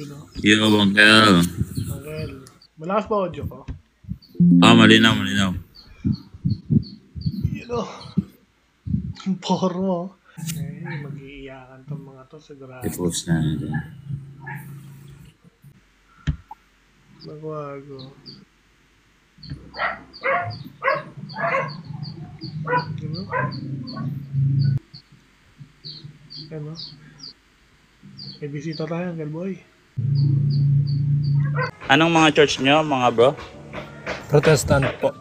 Yun o. Yo, Bangkel. Angel. Malakas pa audio ko. Malinaw, malinaw. Yun o. Poro. Mag-iiyakan tong mga to sigurado. I-post na natin. Magwago. Ano? Ano? May bisita tayo, Uncle Boy. Anong mga church nyo, mga bro? Protestant po.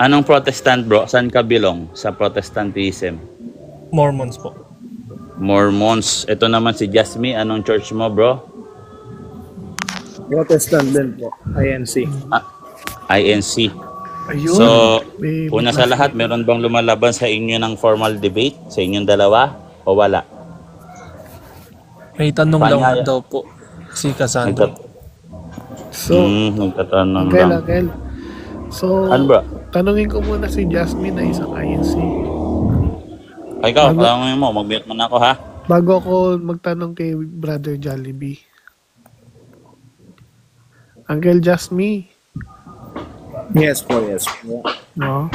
Anong Protestant, bro? Saan ka belong sa Protestantism? Mormons po. Mormons. Ito naman si Jasmine. Anong church mo, bro? Protestant din po. INC. INC. Ayun. So, May una sa lahat, meron bang lumalaban sa inyo ng formal debate? Sa inyong dalawa? O wala? May tanong Panyaya. lang daw po si Cassandra. So, Nagtatanong Uncle, lang. Uncle. So, Ano, bro? tanungin ko muna si Jasmine na isang INC. Ay, ikaw, Ano? tanongin mo. Mag-mute mo na ako, ha? Bago ako magtanong kay Brother Jollibee. Uncle Jasmine, Yes po, yes po. no?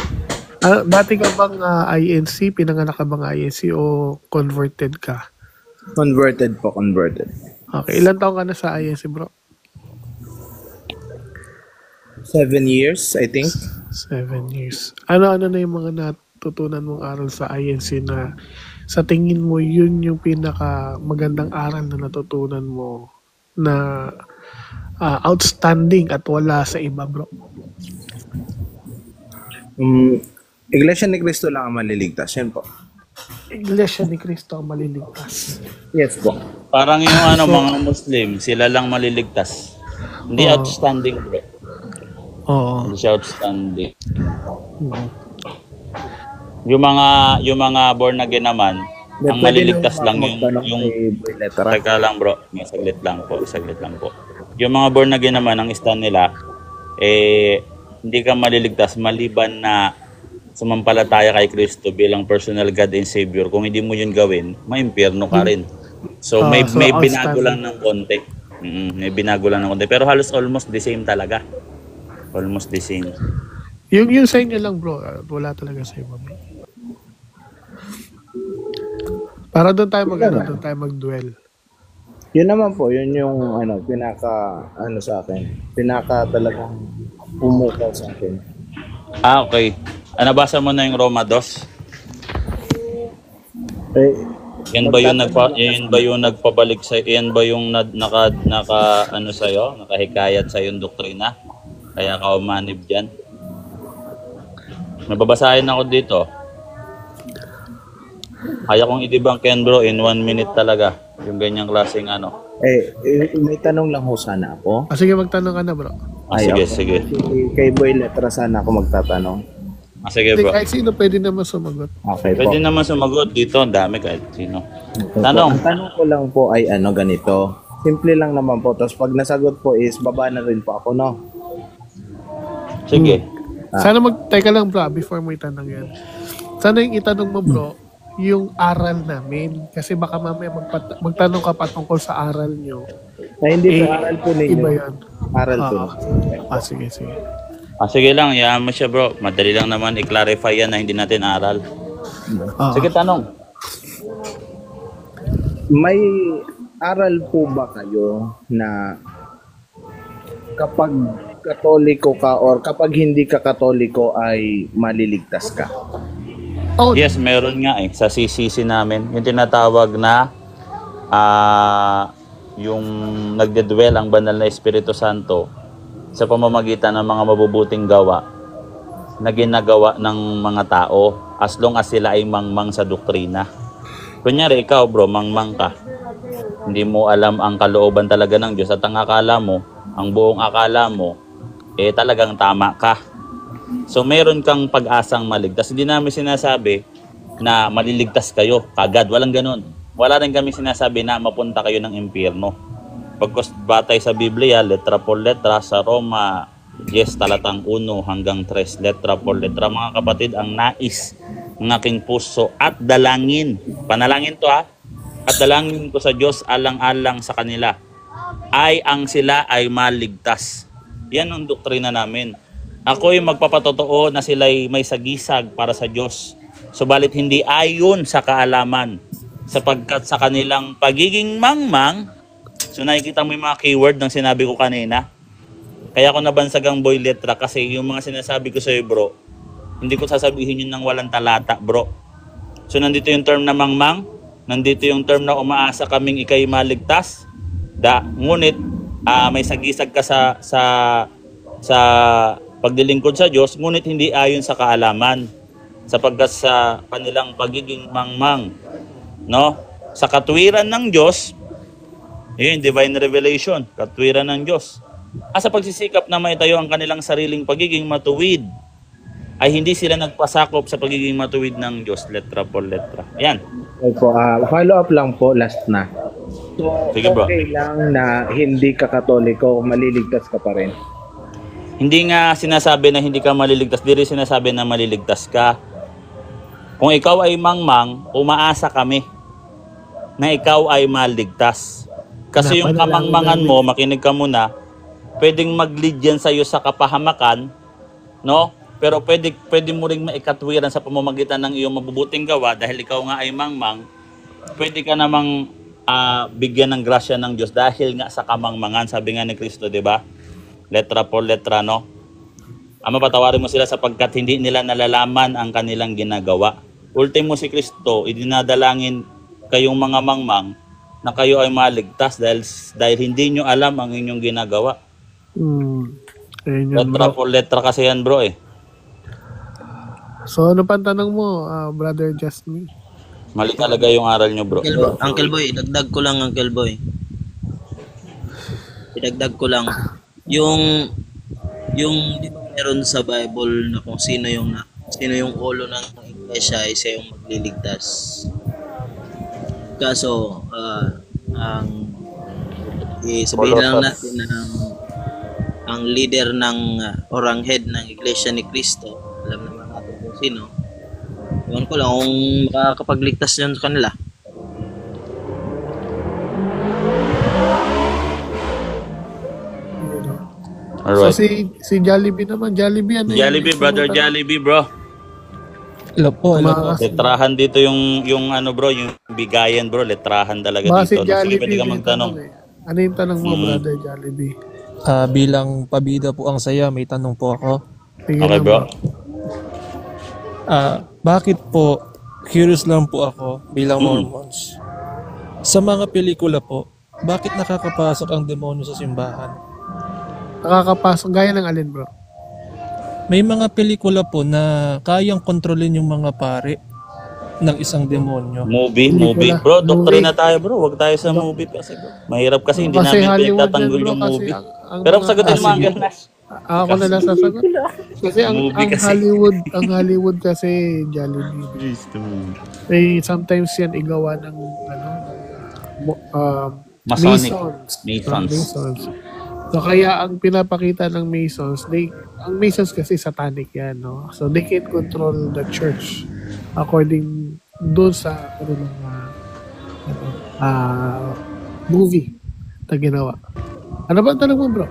Dati ka bang INC? Pinanganak ka bang INC o converted ka? Converted po, converted. Okay, ilan taong ka na sa INC, bro? 7 years, I think. 7 years. Ano-ano na yung mga natutunan mong aral sa INC na sa tingin mo yun yung pinaka magandang aral na natutunan mo na outstanding at wala sa iba, bro? Iglesia ni Cristo lang ang maliligtas. Yan po. Iglesia ni Cristo ang maliligtas. Yes po. Parang yung mga Muslim, sila lang maliligtas. Hindi Oo. outstanding, bro. Oo. Hindi siya outstanding. Yung mga born again naman, ang maliligtas lang yung teka lang, bro. May saglit lang po. Yung mga born again naman, ang stand nila, hindi ka maliligtas maliban na sumampalataya kay Kristo bilang personal God and Savior. Kung hindi mo yun gawin, maimpyerno ka rin. So may binago lang ng konti. May binago lang ng konti. Pero halos almost the same talaga. Almost the same. Yung sa inyo lang, bro, wala talaga sa iba. Para doon tayo doon tayo mag-duel. Yun naman po, yun yung pinaka sa akin. Pinaka talagang umukaw sa akin. Okay. Nabasa mo na yung Roma 2? Yan ba yung nagpabalik sa yan ba yung nakahikayat sa yung doktrina? Kaya ka umanib diyan. Nababasahin ako dito. Kaya kong i-debunk yan, bro, in 1 minute talaga. Yung ganyang klaseng May tanong lang ho sana ako. Sige, magtanong ka na, bro. Sige. Kay Boy Letra sana ako magtatanong. Sige, bro. Kahit sino pwede naman sumagot. Okay po. Pwede naman sumagot dito. Ang dami kahit sino. Tanong. Ang tanong ko lang po ay ganito. Simple lang naman po. Tapos pag nasagot po is baba na rin po ako, no? Sige. Sana teka lang, bro, before mo itanong yan. Sana yung itanong mo, bro, yung aral namin. Kasi baka mamaya magtanong ka pa tungkol sa aral nyo. Na hindi po aral po ninyo. Iba yan. Aral po. Sige. Sige lang. Yaman mo siya, bro. Madali lang naman i-clarify yan na hindi natin aral. Sige, tanong. May aral po ba kayo na kapag Katoliko ka or kapag hindi ka Katoliko ay maliligtas ka? Yes, meron nga sa CCC namin. Yung tinatawag na yung nagdedwell ang banal na Espiritu Santo sa pamamagitan ng mga mabubuting gawa na ginagawa ng mga tao as long as sila ay mangmang sa doktrina. Kunyari ikaw, bro, mangmang ka. Hindi mo alam ang kalooban talaga ng Diyos at ang akala mo, ang buong akala mo, talagang tama ka. So meron kang pag-asang maligtas. Hindi namin sinasabi na maliligtas kayo kagad. Walang ganun. Wala rin kami sinasabi na mapunta kayo ng impyerno. Pagkos batay sa Biblia, letra por letra, sa Roma 10 talatang 1 hanggang 3, letra por letra, mga kapatid, ang nais ng aking puso at dalangin. Panalangin to, at dalangin ko sa Diyos alang-alang sa kanila ay ang sila ay maligtas. Yan ang doktrina namin. Ako'y magpapatotoo na sila'y may sagisag para sa Diyos. Subalit hindi ayon sa kaalaman, sapagkat sa kanilang pagiging mangmang, so nakikita mo yung mga keyword ng sinabi ko kanina. Kaya ako nabansag ang boy letra kasi yung mga sinasabi ko sa'yo, bro, hindi ko sasabihin yun ng walang talata, bro. So nandito yung term na mangmang, nandito yung term na umaasa kaming ikay maligtas. Ngunit may sagisag ka sa pagdilingkod sa Diyos, ngunit hindi ayon sa kaalaman, sapagkat sa kanilang pagiging mangmang, no? Sa katwiran ng Diyos, yun, divine revelation, katwiran ng Diyos. Sa pagsisikap na maitayo ang kanilang sariling pagiging matuwid, ay hindi sila nagpasakop sa pagiging matuwid ng Diyos, letra por letra. Yan. Opo, follow up lang po, last na. So, Sige, bro. okay lang na hindi ka Katoliko, maliligtas ka pa rin. Hindi nga sinasabi na hindi ka maliligtas, di rin sinasabi na maliligtas ka. Kung ikaw ay mangmang, umaasa kami na ikaw ay maligtas. Kasi yung kamangmangan mo, makinig ka muna, pwedeng mag-lead yan sa'yo sa kapahamakan, no? Pero pwede mo ring maikatwiran sa pamamagitan ng iyong mabubuting gawa dahil ikaw nga ay mangmang, pwede ka namang bigyan ng grasya ng Diyos dahil nga sa kamangmangan, sabi nga ni Kristo, di ba? Letra por letra, no? Patawarin mo sila sapagkat hindi nila nalalaman ang kanilang ginagawa. Ultimo si Kristo, idinadalangin kayong mga mangmang na kayo ay maligtas dahil hindi nyo alam ang inyong ginagawa. Ayun yun, Letra bro. por letra kasi yan, bro, eh. So ano pa ang tanong mo, Brother Jasmine? Mali talaga yung aral nyo, bro. Uncle Boy, idagdag ko lang, Uncle Boy. Idagdag ko lang. Yung di ba meron sa Bible na kung sino yung ulo ng iglesia ay siya yung magliligtas. Kaso sabihin lang natin na ang leader ng or ang head ng iglesia ni Cristo, alam naman natin kung sino. Ewan ko lang kung makakapagligtas yan sa kanila. Alright. So si Jollibee naman, Jollibee ano? Jollibee, brother Jollibee, bro. Hello po, hello po. Letrahan dito yung ano, bro, yung bigayan, bro. Letrahan talaga Baka si dito. Sige, Jollibee, pwede ka may magtanong. tanong eh. Ano yung tanong mo, Brother Jollibee? Bilang pabida po ang saya, may tanong po ako. Sige Okay, lang, bro. Bakit po, curious lang po ako bilang Mormons. Sa mga pelikula po, bakit nakakapasok ang demonyo sa simbahan? Nakakapasok, gaya ng alin, bro? May mga pelikula po na kayang kontrolin yung mga pare ng isang demonyo. Movie. Pelikula. Bro, doktrina tayo, bro. Huwag tayo sa movie kasi, bro. Mahirap kasi hindi Kasi namin Hollywood pinagtatanggol yan, bro, yung kasi movie. ang Pero mga- sagutin mo, Uncle Nash. Ako na lang sasagot. Kasi ang Movie kasi. Hollywood kasi Jollibee. Sometimes yan igawa ng Masonic. Masons. Masons. So kaya ang pinapakita ng Masons, ang Masons kasi satanic yan, no? So they can control the church according doon sa movie na ginawa. Ano ba ang tanong mo, bro?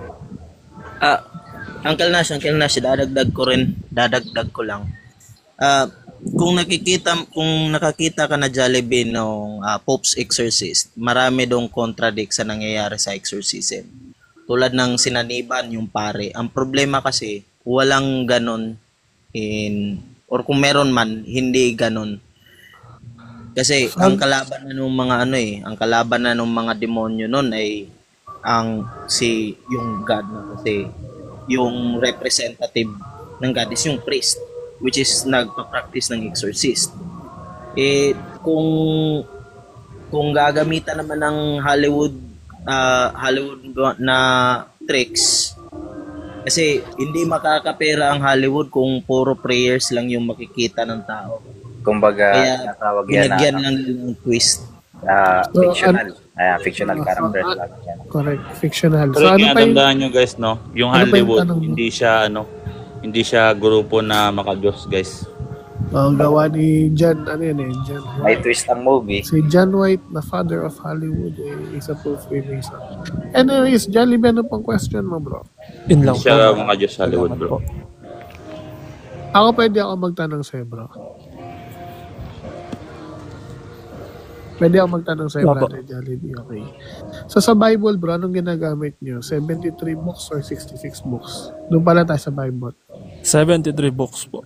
Uncle Nash, dadagdag ko lang. Kung nakakita ka na Jollibee ng Pope's Exorcist, marami dong contradict sa nangyayari sa exorcism. Tulad ng sinaniban yung pare. Ang problema kasi, walang ganon or kung meron man, hindi ganon. Kasi ang kalaban na ng mga demonyo nun ay yung God na kasi yung representative ng God is yung priest, which is nagpa-practice ng exorcist. Kung gagamitan naman ng Hollywood na tricks, kasi hindi makakapera ang Hollywood kung puro prayers lang yung makikita ng tao. Kumbaga, Kaya natawag yan binagyan na lang ng twist. fictional. Fictional characters lang yan. Correct, fictional. Pero So ano pa yung kinatandaan nyo, guys, no? Yung ano pa yung Hollywood, tanong mo? hindi siya grupo na makadiyos, guys. Gawa ni John, ano yan eh, John May White. twist ang movie. Si John White, the father of Hollywood, isa po Freemason. Anyways, Jollibee, ano pang question mo, bro? Yun lang po. Siya mga Diyos Hollywood, Salamat bro. po. Ako pwede ako magtanong sa'yo, bro. Pwede ako magtanong sa'yo, Opo. brother Jollibee, okay. So sa Bible, bro, anong ginagamit nyo? 73 books or 66 books? Doon pala tayo sa Bible. 73 books po.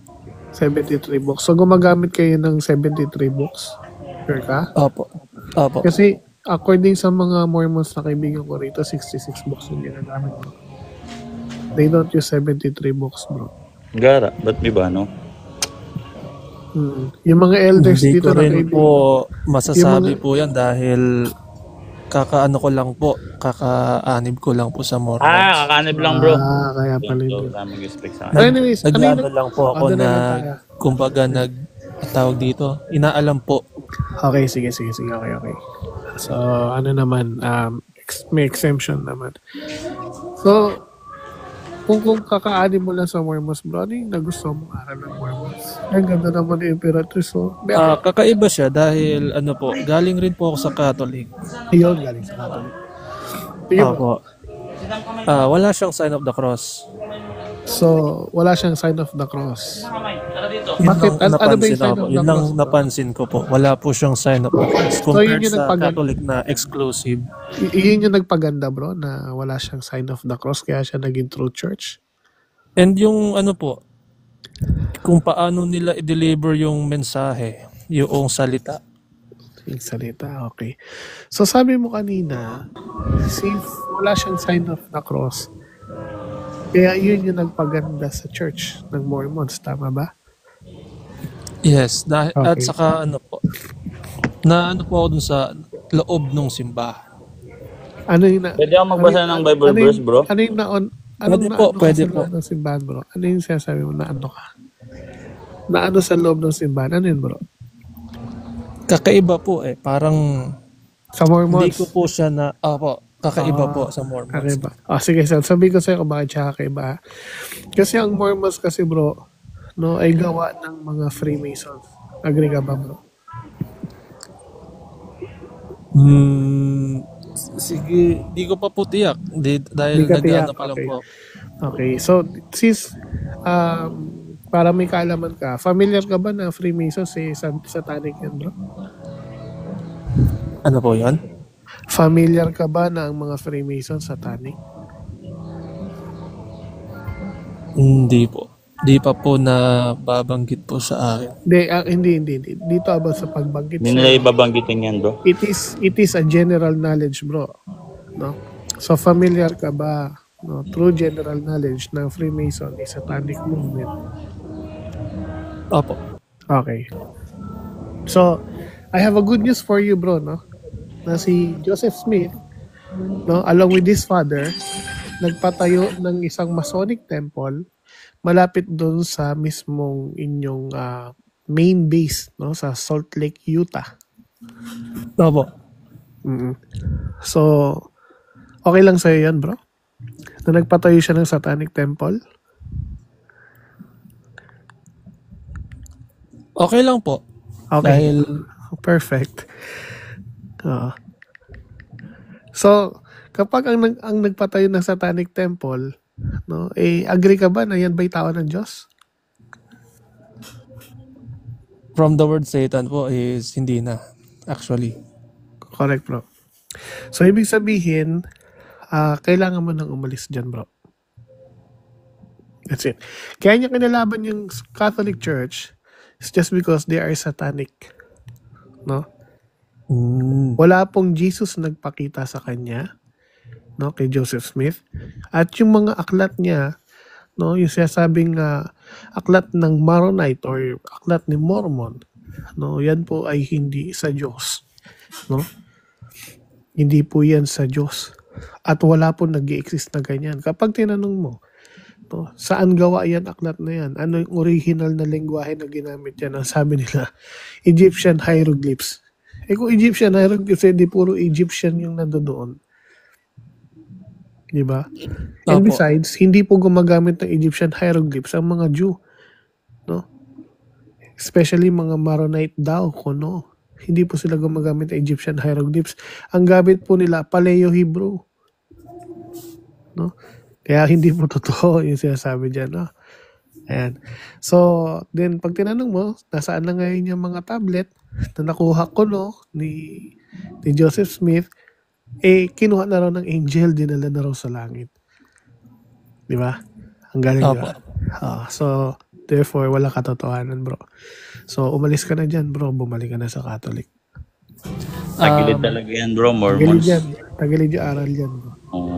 73 books. So gumagamit kayo ng 73 books? Sure ka? Opo. Opo. Kasi according sa mga Mormons na kaibigan ko rito, 66 books yung ginagamit mo. They don't use 73 books, bro. Gara, ba't di ba, no? Yung mga elders Hindi dito ko na rin kaibigan. po masasabi Yung mga- po yan dahil kakaano ko lang po, kakaanib ko lang po sa Mormons. Kakanib lang, bro. Kaya pala So, yun. daming respect sa So akin. anyways, ano Nag-ano yung... lang po ako Ano na, lang tayo? kumbaga tawag dito, inaalam po. Okay, sige. Okay. So, ano naman, may exemption naman. So, kung kakaani mo lang sa Mormons, bro, ano yung nagustuhan mong aral ng Mormons? Ang ganda naman ni Imperatrice, so, Kakaiba siya dahil ano po, galing rin po ako sa Catholic. yun, galing sa Catholic. Sige po. Opo. Wala siyang sign of the cross. So, wala siyang sign of the cross. Yun Bakit? lang Ano ba yung napansin sign ako. of the Yun lang cross, bro? napansin ko po. Wala po siyang sign of the cross. yun Compared yung sa nagpaganda. Catholic na exclusive. Yun yung nagpaganda, bro, na wala siyang sign of the cross, kaya siya naging true church. And yung ano po, kung paano nila i-deliver yung mensahe, yung salita. Yung salita, okay. So, sabi mo kanina, since wala siyang sign of the cross, kaya yun yung nagpaganda sa church ng Mormons, tama ba? Yes, at Okay. saka ano po, na ano po ako dun sa loob ng simbahan. Ano yung na... Pwede ako magbasa ng Bible ano yung- verse, bro? Ano yung naon... Pwede Anong po, naano pwede ka sa po. loob ng simbahan, bro? Ano yung sinasabi mo na ano ka? Na ano sa loob ng simbahan? Ano yun, bro? Kakaiba po parang Sa Mormons? hindi ko po siya na, kakaiba po sa Mormons. Kakaiba. Sige, sabi ko sa'yo kung bakit siya kakaiba. Kasi ang Mormons kasi, bro, no, ay gawa ng mga Freemasons. Agree ka ba, bro? Sige, di ko pa po tiyak. Dahil Di ka tiyak, nag-ano pa lang okay. po. Okay, so since para may kaalaman ka, familiar ka ba na Freemasons satanic yan, bro? Ano po yan? Familiar ka ba na ang mga Freemasons satanic? Hindi po. Di pa po na babanggit po sa akin. Hindi. Dito about sa pagbanggit. Hindi nila ibabanggitin yan, bro. It is a general knowledge, bro. No? So familiar ka ba, no, through general knowledge na Freemason is satanic movement? Opo. Okay. So, I have a good news for you, bro, no? Na si Joseph Smith, no, along with his father, nagpatayo ng isang Masonic temple malapit doon sa mismong inyong main base, no, sa Salt Lake, Utah. Opo. So, okay lang sa'yo yan, bro? Na nagpatayo siya ng satanic temple? Okay lang po. Okay. Dahil Perfect. So, kapag ang nagpatayo ng satanic temple, no, agree ka ba na yan ba'y tao ng Diyos? from the word Satan po is hindi na. Actually. Correct, bro. So, ibig sabihin, kailangan mo nang umalis dyan, bro. That's it. Kaya niya kinalaban yung Catholic Church is just because they are satanic. No? Wala pong Jesus nagpakita sa kanya, no, kay Joseph Smith. At yung mga aklat niya, no, yung sinasabing aklat ng Maronite or aklat ni Mormon, no, yan po ay hindi sa Diyos. No? Hindi po yan sa Diyos. At wala po nag-i-exist na ganyan. Kapag tinanong mo, no, saan gawa yan, aklat na yan? Ano yung original na lengguwahe na ginamit yan? Ang sabi nila, Egyptian hieroglyphs. Kung Egyptian hieroglyphs, hindi puro Egyptian yung nandoon. Di ba? And Opo. besides, hindi po gumagamit ng Egyptian hieroglyphs ang mga Jew. No? Especially mga Maronite daw, kuno. Hindi po sila gumagamit ng Egyptian hieroglyphs. Ang gamit po nila, Paleo-Hebrew. No? Kaya hindi po totoo yung sinasabi dyan. No? Ayan. So, then pag tinanong mo, nasaan na ngayon yung mga tablet na nakuha ko ni Joseph Smith, kinuha na raw ng angel, dinala na raw sa langit. Di ba? Ang galing, di ba? So, therefore, wala katotohanan, bro. So, umalis ka na dyan, bro. Bumalik ka na sa Catholic. Tagilid talaga yan, bro. Tagilid Mormons. yan. Tagilid yung aral dyan, bro. Oo.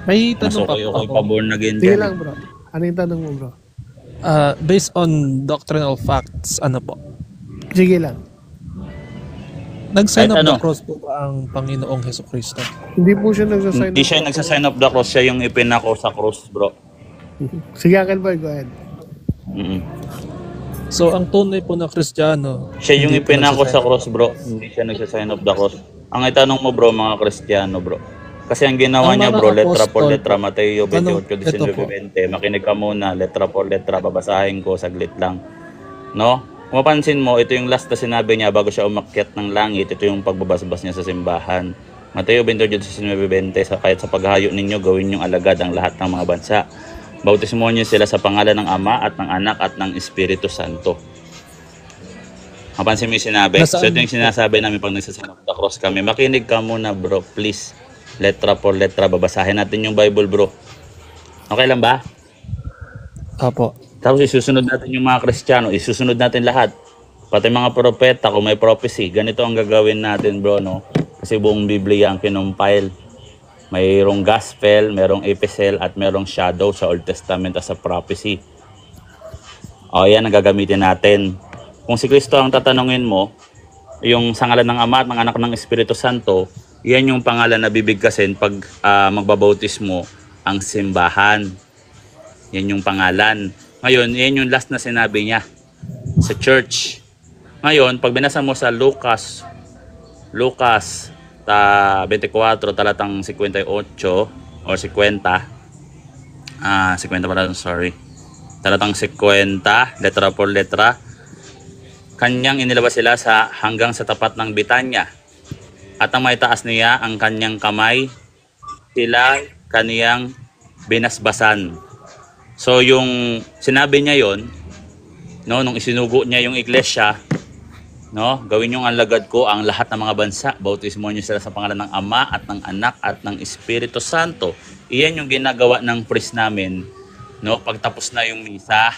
May tanong pa Masukoy po ako ako. pa-born again Sige dyan. lang, bro. Ano yung tanong mo, bro? Based on doctrinal facts, ano po? Sige lang. Nag-sign Kahit up ano. the cross po ba ang Panginoong Heso Kristo? Hindi po siya nagsasign. Hindi siya yung nagsasign of the cross, siya yung ipinako sa cross, bro. Sige, Uncle Boy, go ahead. Mm-mm. So, ang tunay po na Kristiyano, Siya yung hindi po ipinako sa nagsasign- cross, bro. Hindi siya nagsasign of the cross. Ang itanong mo, bro, mga Kristiyano, bro. Kasi ang ginawa Ang niya, mga bro, letra por apostol, letra, Mateo ano, 28, ito po. 19, 20. Makinig ka muna, letra por letra, babasahin ko, saglit lang. No? Kung mapansin mo, ito yung last na sinabi niya bago siya umakyat ng langit. Ito yung pagbabasbas niya sa simbahan. Mateo 28, 19, kahit sa paghahayo ninyo, gawin niyong alagad ang lahat ng mga bansa. Bautismo niyo sila sa pangalan ng Ama at ng Anak at ng Espiritu Santo. Mapansin mo yung sinabi? So Nasaan? ito yung sinasabi namin pag nagsasign of the cross kami. Makinig ka muna, bro, please. Letra por letra, babasahin natin yung Bible, bro. Okay lang ba? Apo. Tapos isusunod natin yung mga Kristiyano, isusunod natin lahat. Pati mga propeta, kung may prophecy, ganito ang gagawin natin, bro, no? Kasi buong Biblia ang kinumpile. Mayroong gospel, mayroong epistle, at mayroong shadow sa Old Testament as a prophecy. O, yan ang gagamitin natin. Kung si Kristo ang tatanungin mo, yung sa ngalan ng Ama at ng Anak ng Espiritu Santo, yan yung pangalan na bibigkasin pag magbabautismo ang simbahan. Yan yung pangalan. Ngayon, yan yung last na sinabi niya sa church. Ngayon, pag binasa mo sa Lucas 24, talatang 58 or 50, 50 pala, sorry. Talatang 50, letra por letra, kanyang inilabas sila hanggang sa tapat ng Bitanya. At ang may taas niya ang kanyang kamay, sila kaniyang binasbasan. So yung sinabi niya yon, no, nung isinugo niya yung iglesia, no, gawin yung alagad ko ang lahat ng mga bansa, bautismo niyo sila sa pangalan ng Ama at ng Anak at ng Espiritu Santo. Iyan yung ginagawa ng priest namin, no, pagtapos na yung misa,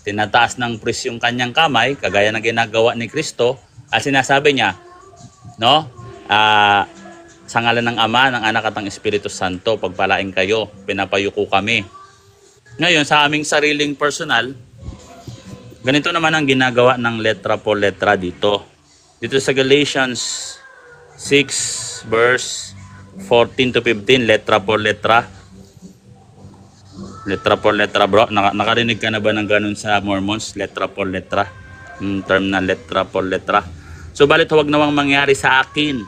tinataas ng priest yung kanyang kamay, kagaya ng ginagawa ni Kristo, at sinasabi niya, no, sa ngalan ng Ama, ng Anak at ng Espiritu Santo, pagpalain kayo, pinapayuko kami. Ngayon, sa aming sariling personal, ganito naman ang ginagawa ng letra po letra dito. Dito sa Galatians 6 verse 14 to 15, letra po letra. Letra po letra, bro. Nakarinig ka na ba ng ganun sa Mormons? Letra po letra. Yung term na letra po letra. So, balit huwag nawang mangyari sa akin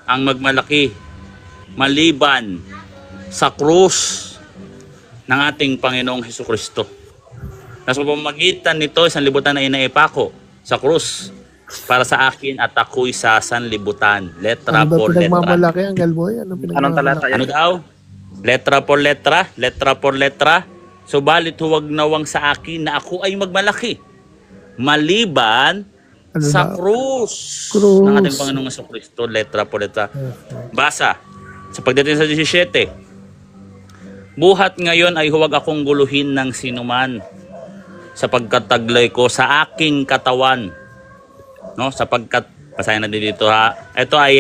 ang magmalaki maliban sa krus ng ating Panginoong Hesukristo. Nasa pamamagitan nito, isang libutan na inaipako sa krus para sa akin at ako'y sa sanlibutan. Letra Ano ba por letra. pinagmamalaki, Uncle Boy? Anong talata Ano yan? daw? Letra por letra, letra por letra. Subalit huwag nawang sa akin na ako ay magmalaki maliban Ano sa daw? krus Krus. ng ating Panginoong Hesukristo. Letra por letra. Basa sa pagdating sa 17. Buhat ngayon ay huwag akong guluhin ng sinuman sapagkat taglay ko sa aking katawan. No, sapagkat basahin natin dito ha. Ito ay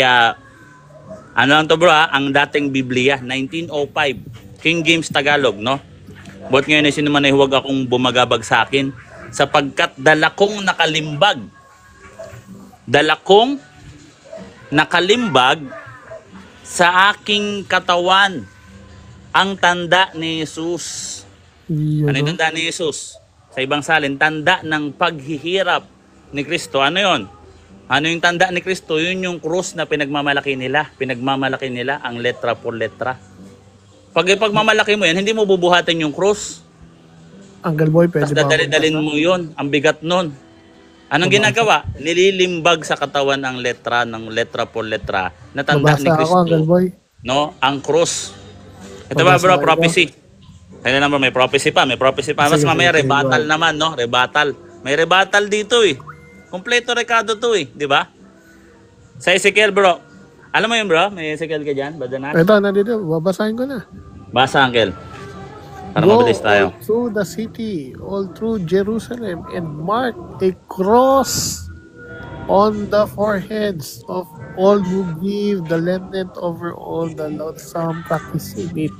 ano lang to, bro, ang dating Biblia 1905 King James Tagalog, no? Buhat ngayon ay sinuman ay huwag akong bumagabag sa akin sapagkat dala kong nakalimbag sa aking katawan ang tanda ni Jesus. Ano yung tanda ni Jesus? Sa ibang salin, tanda ng paghihirap ni Kristo. Ano yon? Ano yung tanda ni Kristo? Yun yung krus na pinagmamalaki nila. Pinagmamalaki nila ang letra por letra. Pag ipagmamalaki mo yan, hindi mo bubuhatin yung krus. Uncle Boy, pwede Tapos ba? dadali-dalin mo yun. Ang bigat nun. Anong ginagawa? Nililimbag sa katawan ang letra ng letra por letra na tanda ni Babasa ako, Uncle Kristo. Boy. No? Ang cross. Ito ba Babasa bro, ako. prophecy. Kaya naman may prophecy pa, may prophecy pa. Mas Sige, mamaya sige, rebuttal sige. naman, no? Rebuttal. May rebuttal dito eh. Kompleto rekado to eh, di ba? Sa Ezekiel bro. Alam mo yun bro? May Ezekiel ka dyan, Badana? Ito, nandito. Babasahin ko na. Basa, Uncle. Para Go mabilis tayo. all through the city, all through Jerusalem, and mark a cross on the foreheads of all who give the lament over all the loathsome practicing it.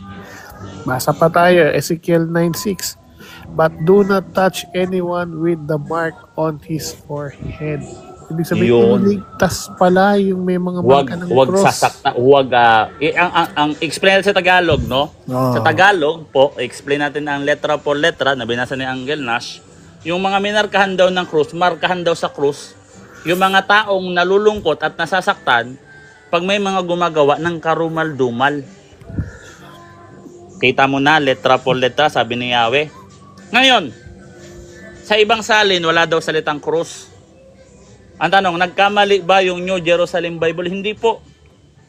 Basa pa tayo, Ezekiel 9:6. But do not touch anyone with the mark on his forehead. Ibig sabihin, Yun. iligtas pala yung may mga Huwag marka ng huwag cross. sasakta, huwag ang explain natin sa Tagalog, no? Oo. Sa Tagalog po, explain natin ang letra por letra na binasa ni Angel Nash. Yung mga minarkahan daw ng krus, markahan daw sa krus, yung mga taong nalulungkot at nasasaktan pag may mga gumagawa ng karumal-dumal. Kita mo na, letra por letra, sabi ni Yahweh. Ngayon, sa ibang salin, wala daw salitang krus. Ang tanong, nagkamali ba yung New Jerusalem Bible? Hindi po.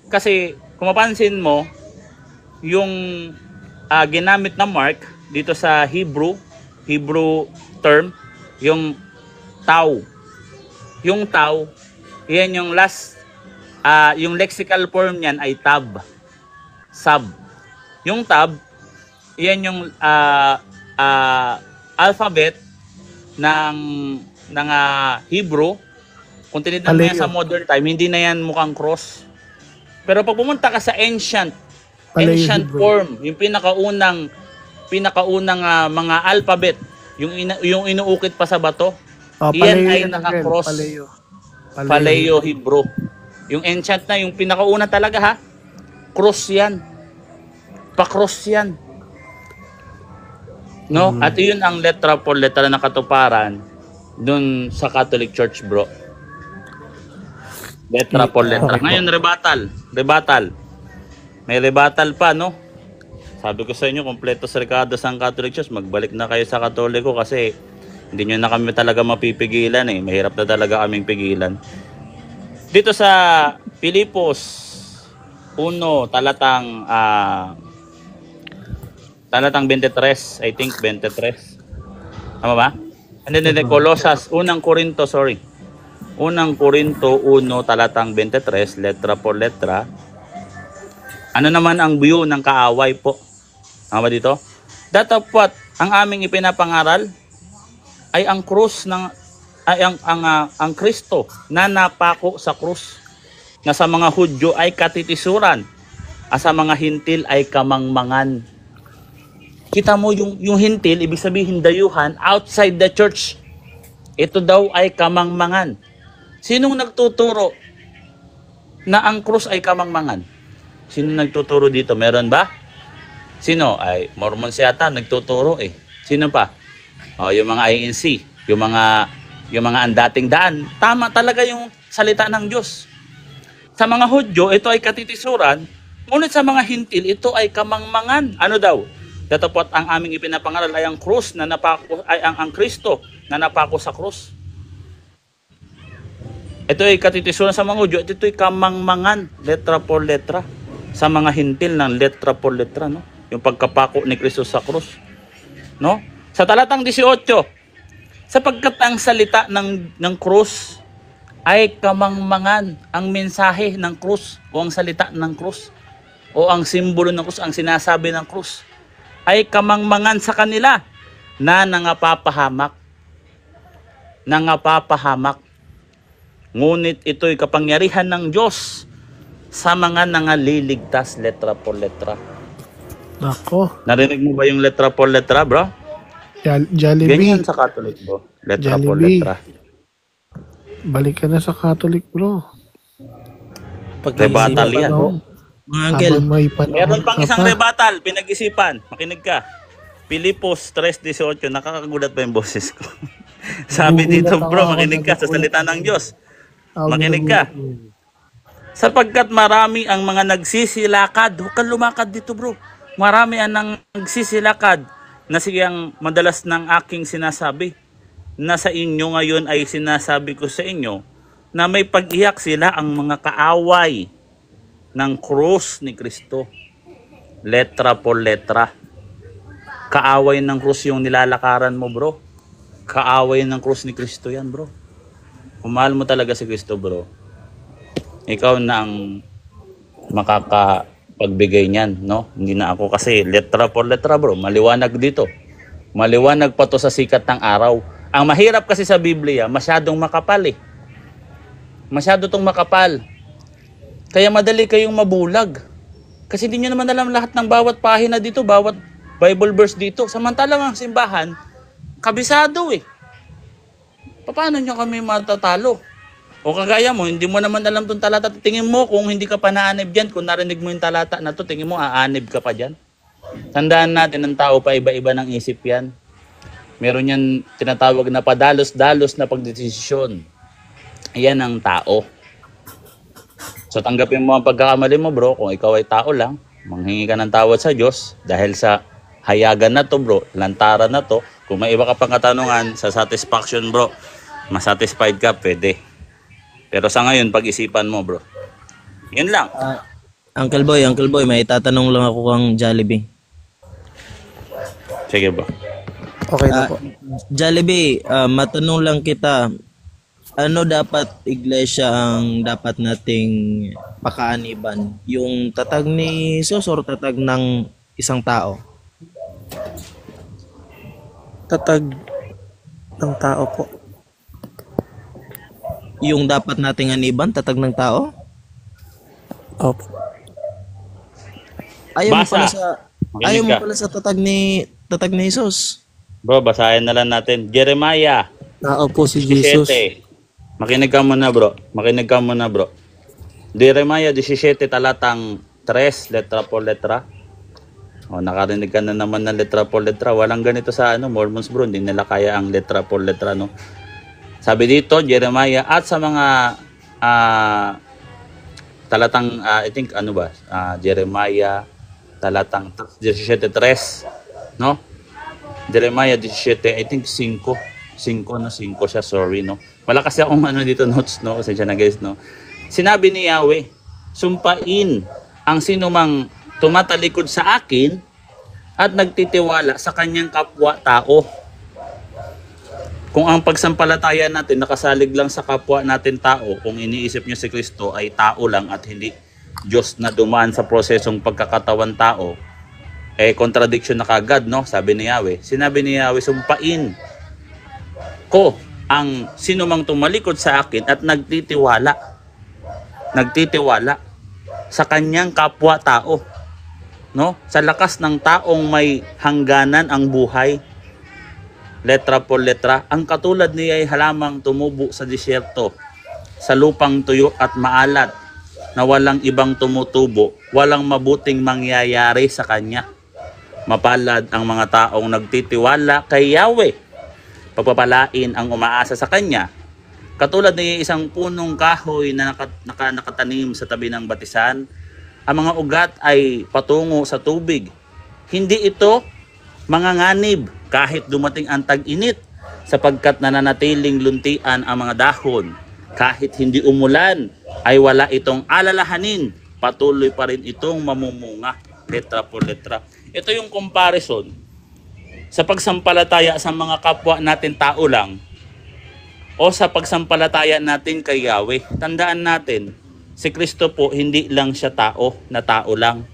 Kasi kung mapansin mo, yung ginamit na mark dito sa Hebrew term, yung tau. Yung tau, yan yung yung lexical form niyan ay tab. Sub. Yung tab, yan yung alphabet ng Hebrew. Kung tinignan mo yan Paleo. sa modern time, hindi na yan mukhang cross. Pero pag pumunta ka sa ancient Paleo Hebrew. form, yung pinakaunang mga alphabet, yung inuukit pa sa bato, iyan Paleo ay yun, Uncle. naka-cross. Paleo. Paleo Hebrew. Yung ancient na, yung pinakauna talaga ha, cross yan. Pa-cross yan. No? At yun ang letra por letra na katuparan dun sa Catholic Church, bro. Letra por letra. Ngayon, rebuttal. May rebuttal pa, no? Sabi ko sa inyo, kompleto sa rekado sa Catholic Church. Magbalik na kayo sa Katoliko kasi hindi nyo na kami talaga mapipigilan eh. Mahirap na talaga kaming pigilan. Dito sa Pilipos 1, talatang 23, I think 23. Tama ba? And then Colosas, unang Korinto 1, talatang 23, letra por letra. Ano naman ang view ng kaaway po? Tama ba dito? Datapwat, ang aming ipinapangaral ay ang krus ang Kristo na napako sa krus, na sa mga Hudyo ay katitisuran, at sa mga Hintil ay kamangmangan. Kita mo yung Hintil, ibig sabihin dayuhan outside the church. Ito daw ay kamangmangan. Sinong nagtuturo na ang krus ay kamangmangan? Sino nagtuturo dito? Meron ba? Sino? Ay Mormons yata nagtuturo eh. Sino pa? Yung mga INC, yung mga andating daan. Tama talaga yung salita ng Diyos. Sa mga Hudyo, ito ay katitisuran. Ngunit sa mga Hintil, ito ay kamangmangan. Ano daw? Datapot ang aming ipinapangaral ay ang krus na napako, ay ang Kristo na napako sa krus. Ito ay katitisuran sa mga Hudyo. Ito ay kamangmangan, letra por letra. Sa mga Hintil ng letra por letra, no? Yung pagkapako ni Kristo sa krus, no? Sa talatang 18, sapagkat ang salita ng krus ay kamangmangan, ang mensahe ng krus o ang salita ng krus o ang simbolo ng krus, ang sinasabi ng krus ay kamangmangan sa kanila na nangapapahamak. Ngunit ito'y kapangyarihan ng Diyos sa mga nangaliligtas, letra por letra. Nako. Narinig mo ba yung letra por letra, bro? Jollibee. Ganyan sa Catholic, bro. Letra por Jollibee. letra. Balik ka na sa Catholic, bro. Rebuttal yan. Ano? Mga Uncle, Habang may panahon Meron pang ka isang pa. rebuttal, pinag-isipan. Makinig ka. Pilipos 3:18, nakakagulat pa yung boses ko. Sabi dito, Nagugulat bro, ako, makinig ka sa nagugulat salita ako. ng Diyos. Tawag Makinig na ka. gulat. Sapagkat marami ang mga nagsisilakad. Huwag kang lumakad dito, bro. Marami ang nagsisilakad na siyang madalas ng aking sinasabi na sa inyo ngayon ay sinasabi ko sa inyo na may pag-iyak sila ang mga kaaway ng krus ni Kristo. Letra por letra. Kaaway ng krus yung nilalakaran mo, bro. Kaaway ng krus ni Kristo yan, bro. Kung mahal mo talaga si Kristo, bro, ikaw na ang makakapagbigay niyan, no? Hindi na ako, kasi letra por letra, bro. Maliwanag dito. Maliwanag pa to sa sikat ng araw. Ang mahirap kasi sa Biblia, masyadong makapal eh. Masyado tong makapal. Kaya madali kayong mabulag. Kasi hindi nyo naman alam lahat ng bawat pahina dito, bawat Bible verse dito. Samantalang ang simbahan, kabisado eh. Paano nyo kami matatalo? O kagaya mo, hindi mo naman alam itong talata. Tingin mo kung hindi ka pa naanib dyan, kung narinig mo yung talata na to, tingin mo aanib ka pa dyan. Tandaan natin, ang tao pa iba-iba ng isip yan. Meron yan tinatawag na padalos-dalos na pagdesisyon. Yan ang tao. So tanggapin mo ang pagkakamali mo, bro. Kung ikaw ay tao lang, manghingi ka ng tawad sa Diyos dahil sa hayagan na to, bro, lantaran na to. Kung may iba ka pang katanungan sa satisfaction, bro, masatisfied ka, pwede. Pero sa ngayon, pag-isipan mo, bro. Yun lang. Uncle Boy, may tatanong lang ako kang Jollibee. Sige, bro. Okay na po. Jollibee, matanong lang kita, ano dapat iglesia ang dapat nating pakaaniban? Yung tatag ni Jesus or tatag ng isang tao? Tatag ng tao po. Yung dapat nating aniban, tatag ng tao? Opo. Ayaw mo Basa. pala sa Makinig ayaw mo ka. pala sa tatag ni Jesus. Bro, basahin na lang natin. Jeremiah Tao po si Jesus. 17. Makinig ka muna, bro. Makinig ka muna, bro. Jeremiah 17, talatang 3, letra por letra. O, nakarinig ka na naman ng letra por letra. Walang ganito sa Mormons, bro. Hindi nila kaya ang letra por letra, no? Sabi dito, Jeremiah, at sa mga talatang, I think, Jeremiah, talatang 17:3, no? Jeremiah 17, I think 5 siya, sorry, no? Wala kasi akong dito notes, no? Kasi siya na guys, no? Sinabi ni Yahweh, sumpain ang sinumang tumatalikod sa akin at nagtitiwala sa kanyang kapwa-tao. Kung ang pagsampalataya natin nakasalig lang sa kapwa natin tao, kung iniisip nyo si Kristo ay tao lang at hindi Diyos na dumaan sa prosesong pagkakatawan tao, contradiction na kagad, no? Sabi ni Yahweh. Sinabi ni Yahweh, sumpain ko ang sinumang tumalikod sa akin at nagtitiwala sa kanyang kapwa-tao, no? Sa lakas ng taong may hangganan ang buhay. Letra por letra, ang katulad niya ay halamang tumubo sa disyerto, sa lupang tuyo at maalat, na walang ibang tumutubo, walang mabuting mangyayari sa kanya. Mapalad ang mga taong nagtitiwala kay Yahweh. Pagpapalain ang umaasa sa kanya. Katulad niya isang punong kahoy na nakatanim sa tabi ng batisan. Ang mga ugat ay patungo sa tubig. Hindi ito manganganib kahit dumating ang tag-init, sapagkat nananatiling luntian ang mga dahon. Kahit hindi umulan, ay wala itong alalahanin. Patuloy pa rin itong mamumunga. Letra por letra. Ito yung comparison sa pagsampalataya sa mga kapwa natin tao lang o sa pagsampalataya natin kay Yahweh. Tandaan natin, si Kristo po hindi lang siya tao na tao lang.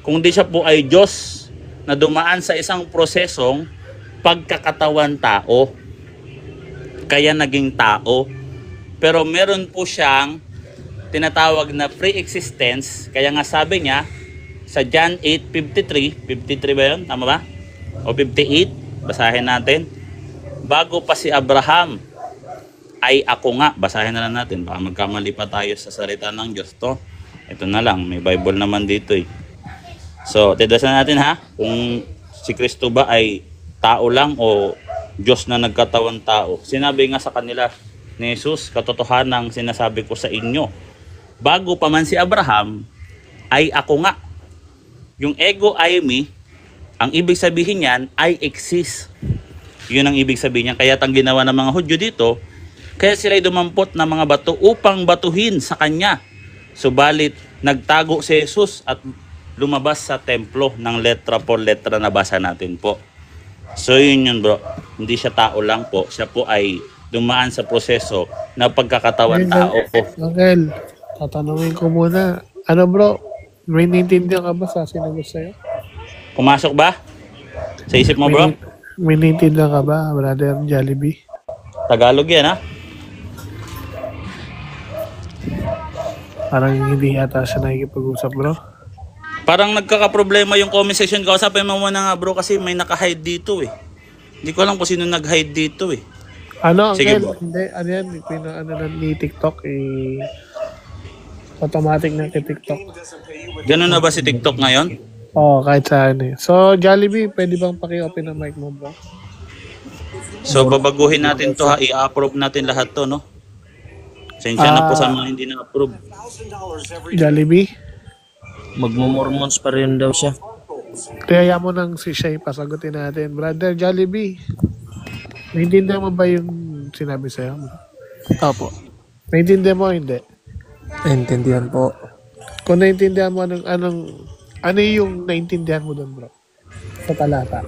Kung di siya po ay Diyos na dumaan sa isang prosesong pagkakatawan tao. Kaya naging tao. Pero meron po siyang tinatawag na pre-existence. Kaya nga sabi niya sa John 8:53, 53 ba yun? Tama ba? O 58? Basahin natin. Bago pa si Abraham ay ako nga. Basahin na lang natin. Baka magkamali pa tayo sa salita ng Diyos to. Ito na lang. May Bible naman dito eh. So, tidasan natin ha. Kung si Kristo ba ay tao lang o Diyos na nagkatawan tao. Sinabi nga sa kanila ni Jesus, katotohanang sinasabi ko sa inyo, bago pa man si Abraham, ay ako nga. Yung ego I me, ang ibig sabihin niyan, I exist. Yun ang ibig sabihin niya. Kaya ang ginawa ng mga Hudyo dito, kaya sila dumampot ng mga bato upang batuhin sa kanya. Subalit, nagtago si Jesus at lumabas sa templo ng letra por letra na basa natin po. So yun bro. Hindi siya tao lang po. Siya po ay dumaan sa proseso na pagkakatawan tao po. Uncle, tatanungin ko muna. Ano bro, may naiintindihan ka ba sa sinagot sa'yo? Pumasok ba? Sa isip mo bro? May naiintindihan ka ba, brother Jollibee? Tagalog yan ha? Parang hindi yata siya nakikipag-usap bro. Parang nagkakaproblema yung comment section ko. Kausapin mo muna nga bro kasi may naka-hide dito eh. Hindi ko alam kung sino nag-hide dito eh. Ano, Sige, Uncle? bro. Hindi, ano yan, ano na ni TikTok, automatic na kay TikTok. Ganun na ba si TikTok ngayon? Oo, kahit saan eh. So, Jollibee, pwede bang paki-open ang mic mo bro? So babaguhin natin to ha. I-approve natin lahat to no. Sensya na po sa mga hindi na-approve. Jollibee? Magmo-Mormons pa rin daw siya. Kaya mo nang si Shay pasagutin natin. Brother Jollibee, naiintindihan mo ba yung sinabi sa'yo? Opo. Naiintindihan mo o hindi? Naintindihan po. Kung naiintindihan mo, ano yung naiintindihan mo doon bro? Sa talata.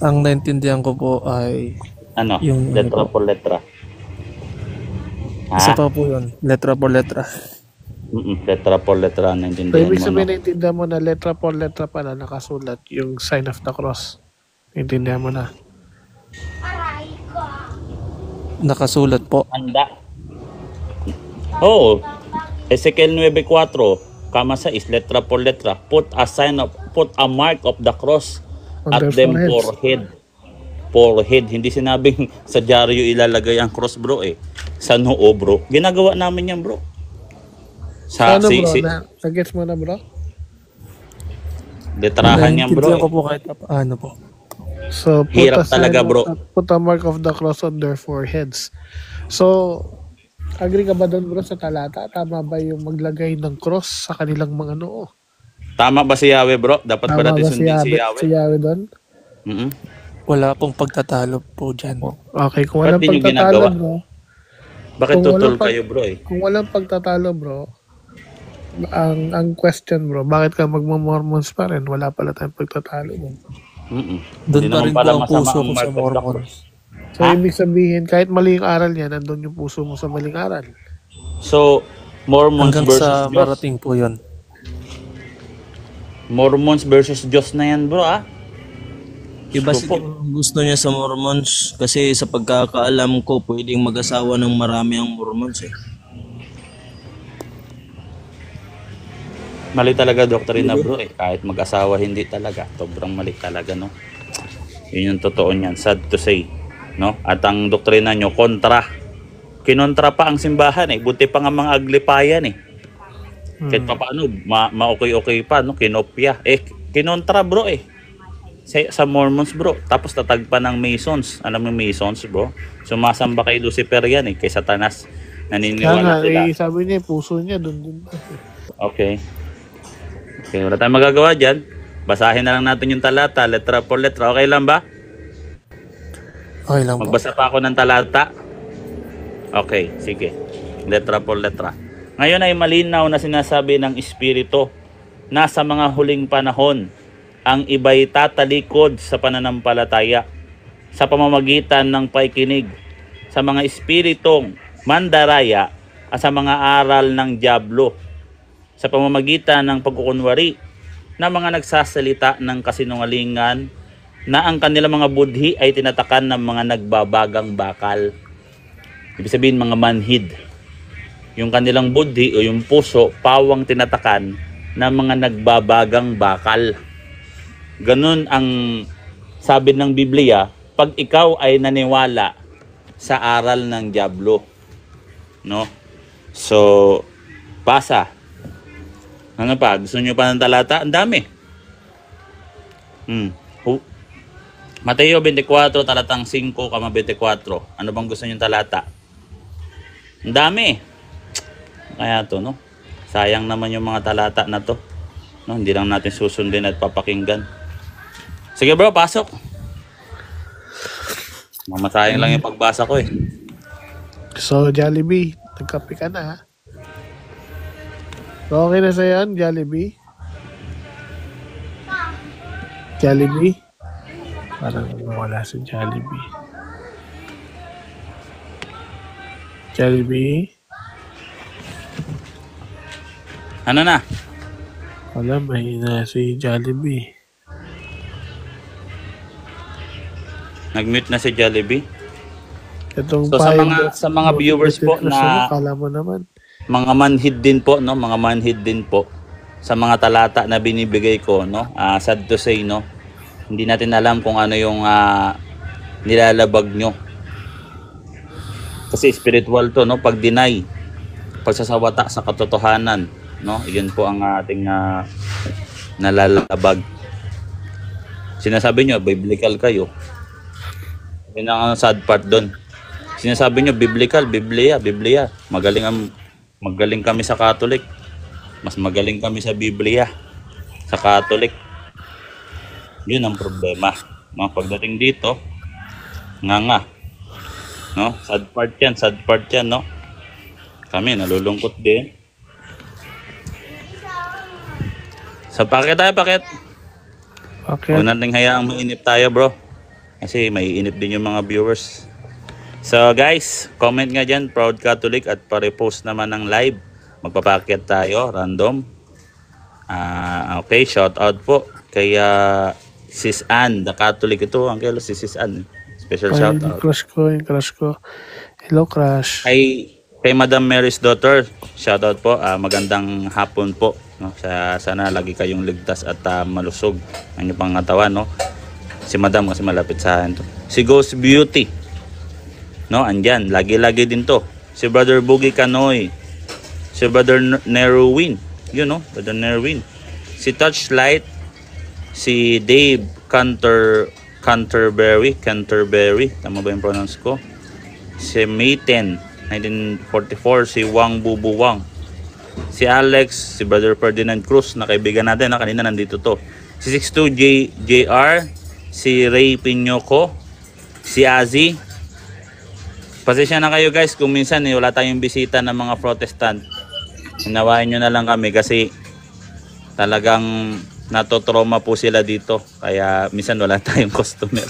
Ang naintindihan ko po ay Ano? Yung Letra ano por letra. isa Ha? pa po yun. Letra por letra. Letra por letra na So, intindihan ibig mo sabihin no? naiintindihan mo na letra por letra pala nakasulat yung sign of the cross. Naiintindihan mo na. Nakasulat po. Handa. Oo. Ezekiel 9:4, kama 6, letra por letra. Put a mark of the cross On at their them foreheads. forehead. Hindi sinabing sa dyaryo ilalagay ang cross bro eh. Sa noo bro. Ginagawa namin yan bro. Sa Ano bro? Nag-gets mo na bro? letrahan yan bro. Naintindihan ko po kahit ano po. So, Hirap talaga, bro. Put a mark of the cross on their foreheads. So, agree ka ba doon bro sa talata? Tama ba yung maglagay ng cross sa kanilang mga noo? Tama ba si Yahweh bro? Dapat ba Tama natin ba sundin si si Yahweh? Yahweh doon? Mm-mm. Wala pong pagtatalo po dyan. Okay, kung Ba't walang di nyo pagtatalo ginagawa? bro, Bakit Kung tutol walang pag- kayo bro eh? kung walang pagtatalo bro, ang question bro, bakit ka magmo-Mormons pa rin? Wala pala tayong pagtatalo bro. Mm-mm. Doon Hindi pa naman rin po pala ang masama puso ang ko sa mark of the Mormon. cross. So, ibig sabihin, kahit mali yung aral niya, nandun yung puso mo sa maling aral. So, Mormons Hanggang versus sa Diyos. marating po yun. Mormons versus Diyos na yan bro ah. Iba Gusto po. siguro ang gusto niya sa Mormons kasi sa pagkakaalam ko pwedeng mag-asawa ng marami ang Mormons eh. Mali talaga doktrina bro eh. Kahit mag-asawa hindi talaga. Sobrang mali talaga no. Yun yung totoo niyan. Sad to say. No? At ang doktrina nyo, kontra. Kinontra pa ang simbahan eh. Buti pa nga mga aglipayan eh. Kahit pa paano, ma-okay-okay pa, no? Kinopya. Eh, kinontra bro eh. Sa Mormons bro. Tapos tatagpa ng Masons. Alam mo yung Masons bro? Sumasamba kay Lucifer yan eh. Kay Satanas. Kaya Naniniwala nga, sila. sabi niya, puso niya dun. Okay. Okay, wala tayong magagawa dyan. Basahin na lang natin yung talata, letra por letra. Okay lang ba? Okay lang po. Magbasa pa ako ng talata. Okay, sige. Letra por letra. Ngayon ay malinaw na sinasabi ng Espiritu na sa mga huling panahon, ang iba'y tatalikod sa pananampalataya sa pamamagitan ng paikinig sa mga espiritong mandaraya at sa mga aral ng dyablo sa pamamagitan ng pagkukunwari na mga nagsasalita ng kasinungalingan na ang kanilang mga budhi ay tinatakan ng mga nagbabagang bakal. Ibig sabihin mga manhid. Yung kanilang budhi o yung puso, pawang tinatakan ng mga nagbabagang bakal. Ganun ang sabi ng Biblia pag ikaw ay naniwala sa aral ng dyablo. No? So, basa. Ano pa? Gusto nyo pa ng talata? Ang dami. Mateo 24, talatang 5, 24. Ano bang gusto nyo talata? Ang dami. Kaya to, no? Sayang naman yung mga talata na to. No? Hindi lang natin susundin at papakinggan. Sige bro, pasok. Mamasayang lang yung pagbasa ko eh. So, Jollibee, nagkape ka na ha? So, okay na sa'yo yan, Jollibee? Jollibee? Parang nawala si Jollibee. Jollibee? Ano na? Wala, mahina si Jollibee. Nag-mute na si Jollibee. Itong So sa mga viewers po na kala mo naman. mga manhid din po, no, mga manhid din po sa mga talata na binibigay ko, no. Sad to say, no, hindi natin alam kung ano yung nilalabag nyo. Kasi spiritual to, no, pag-deny, pagsasawata sa katotohanan, no, yun po ang ating nalalabag. Sinasabi nyo, biblical kayo. Yun ang sad part doon. Sinasabi nyo, biblical, Biblia. Magaling kami sa Catholic. Mas magaling kami sa Biblia. Sa Catholic. Yun ang problema. No? Pagdating dito, nga. No? Sad part yan, no? Kami, nalulungkot din. So, pakit. Okay. Huwag nating hayaang mainip tayo, bro. Kasi may inip din yung mga viewers. So guys, comment nga dyan, Proud Catholic, at pa-repost naman ng live. Magpapakyat tayo, random. Okay, shout out po kay Sis Ann, the Catholic ito. Angelo, si Sis Ann. Special shout out. Yung crush ko. Hello, crush. Kay Madam Mary's daughter, shout out po. Magandang hapon po. No? Sana lagi kayong ligtas at malusog ang inyong pangatawan, no? Si Madam kasi malapit sa akin to. Si Ghost Beauty, no, andyan, lagi-lagi din to. Si Brother Boogie Canoy. Si Brother Nerwin, yun, no, Brother Nerwin. Si Touchlight. Si Dave Canterbury, tama ba yung pronounce ko? Si Mayten 1944, si Wang Bubu Wang. Si Alex, si Brother Ferdinand Cruz na kaibigan natin, kanina nandito to. Si 62 JR, si Ray Piñoco, si Azzy. Pasensya na kayo guys kung minsan wala tayong bisita ng mga Protestant. Hinawain nyo na lang kami kasi talagang natotrauma po sila dito. Kaya minsan wala tayong customer.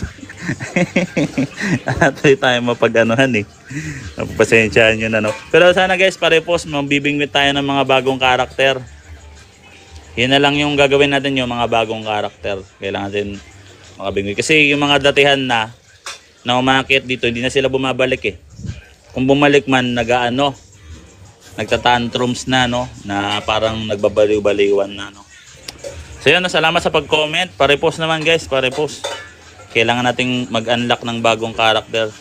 Tayo mapag-anuhan eh. Pasensyaan nyo na, no. Pero sana guys, pare-post, mabibingwit tayo ng mga bagong karakter. Yun na lang yung gagawin natin, yung mga bagong karakter. Kailangan natin makabingwit. Kasi yung mga datihan na umakit dito, hindi na sila bumabalik eh. Kung bumalik man, nagtatantrums na, no, na parang nagbabaliw-baliwan na, no. So yun, salamat sa pag-comment. Pare-post naman guys, pare-post. Kailangan nating mag-unlock ng bagong karakter.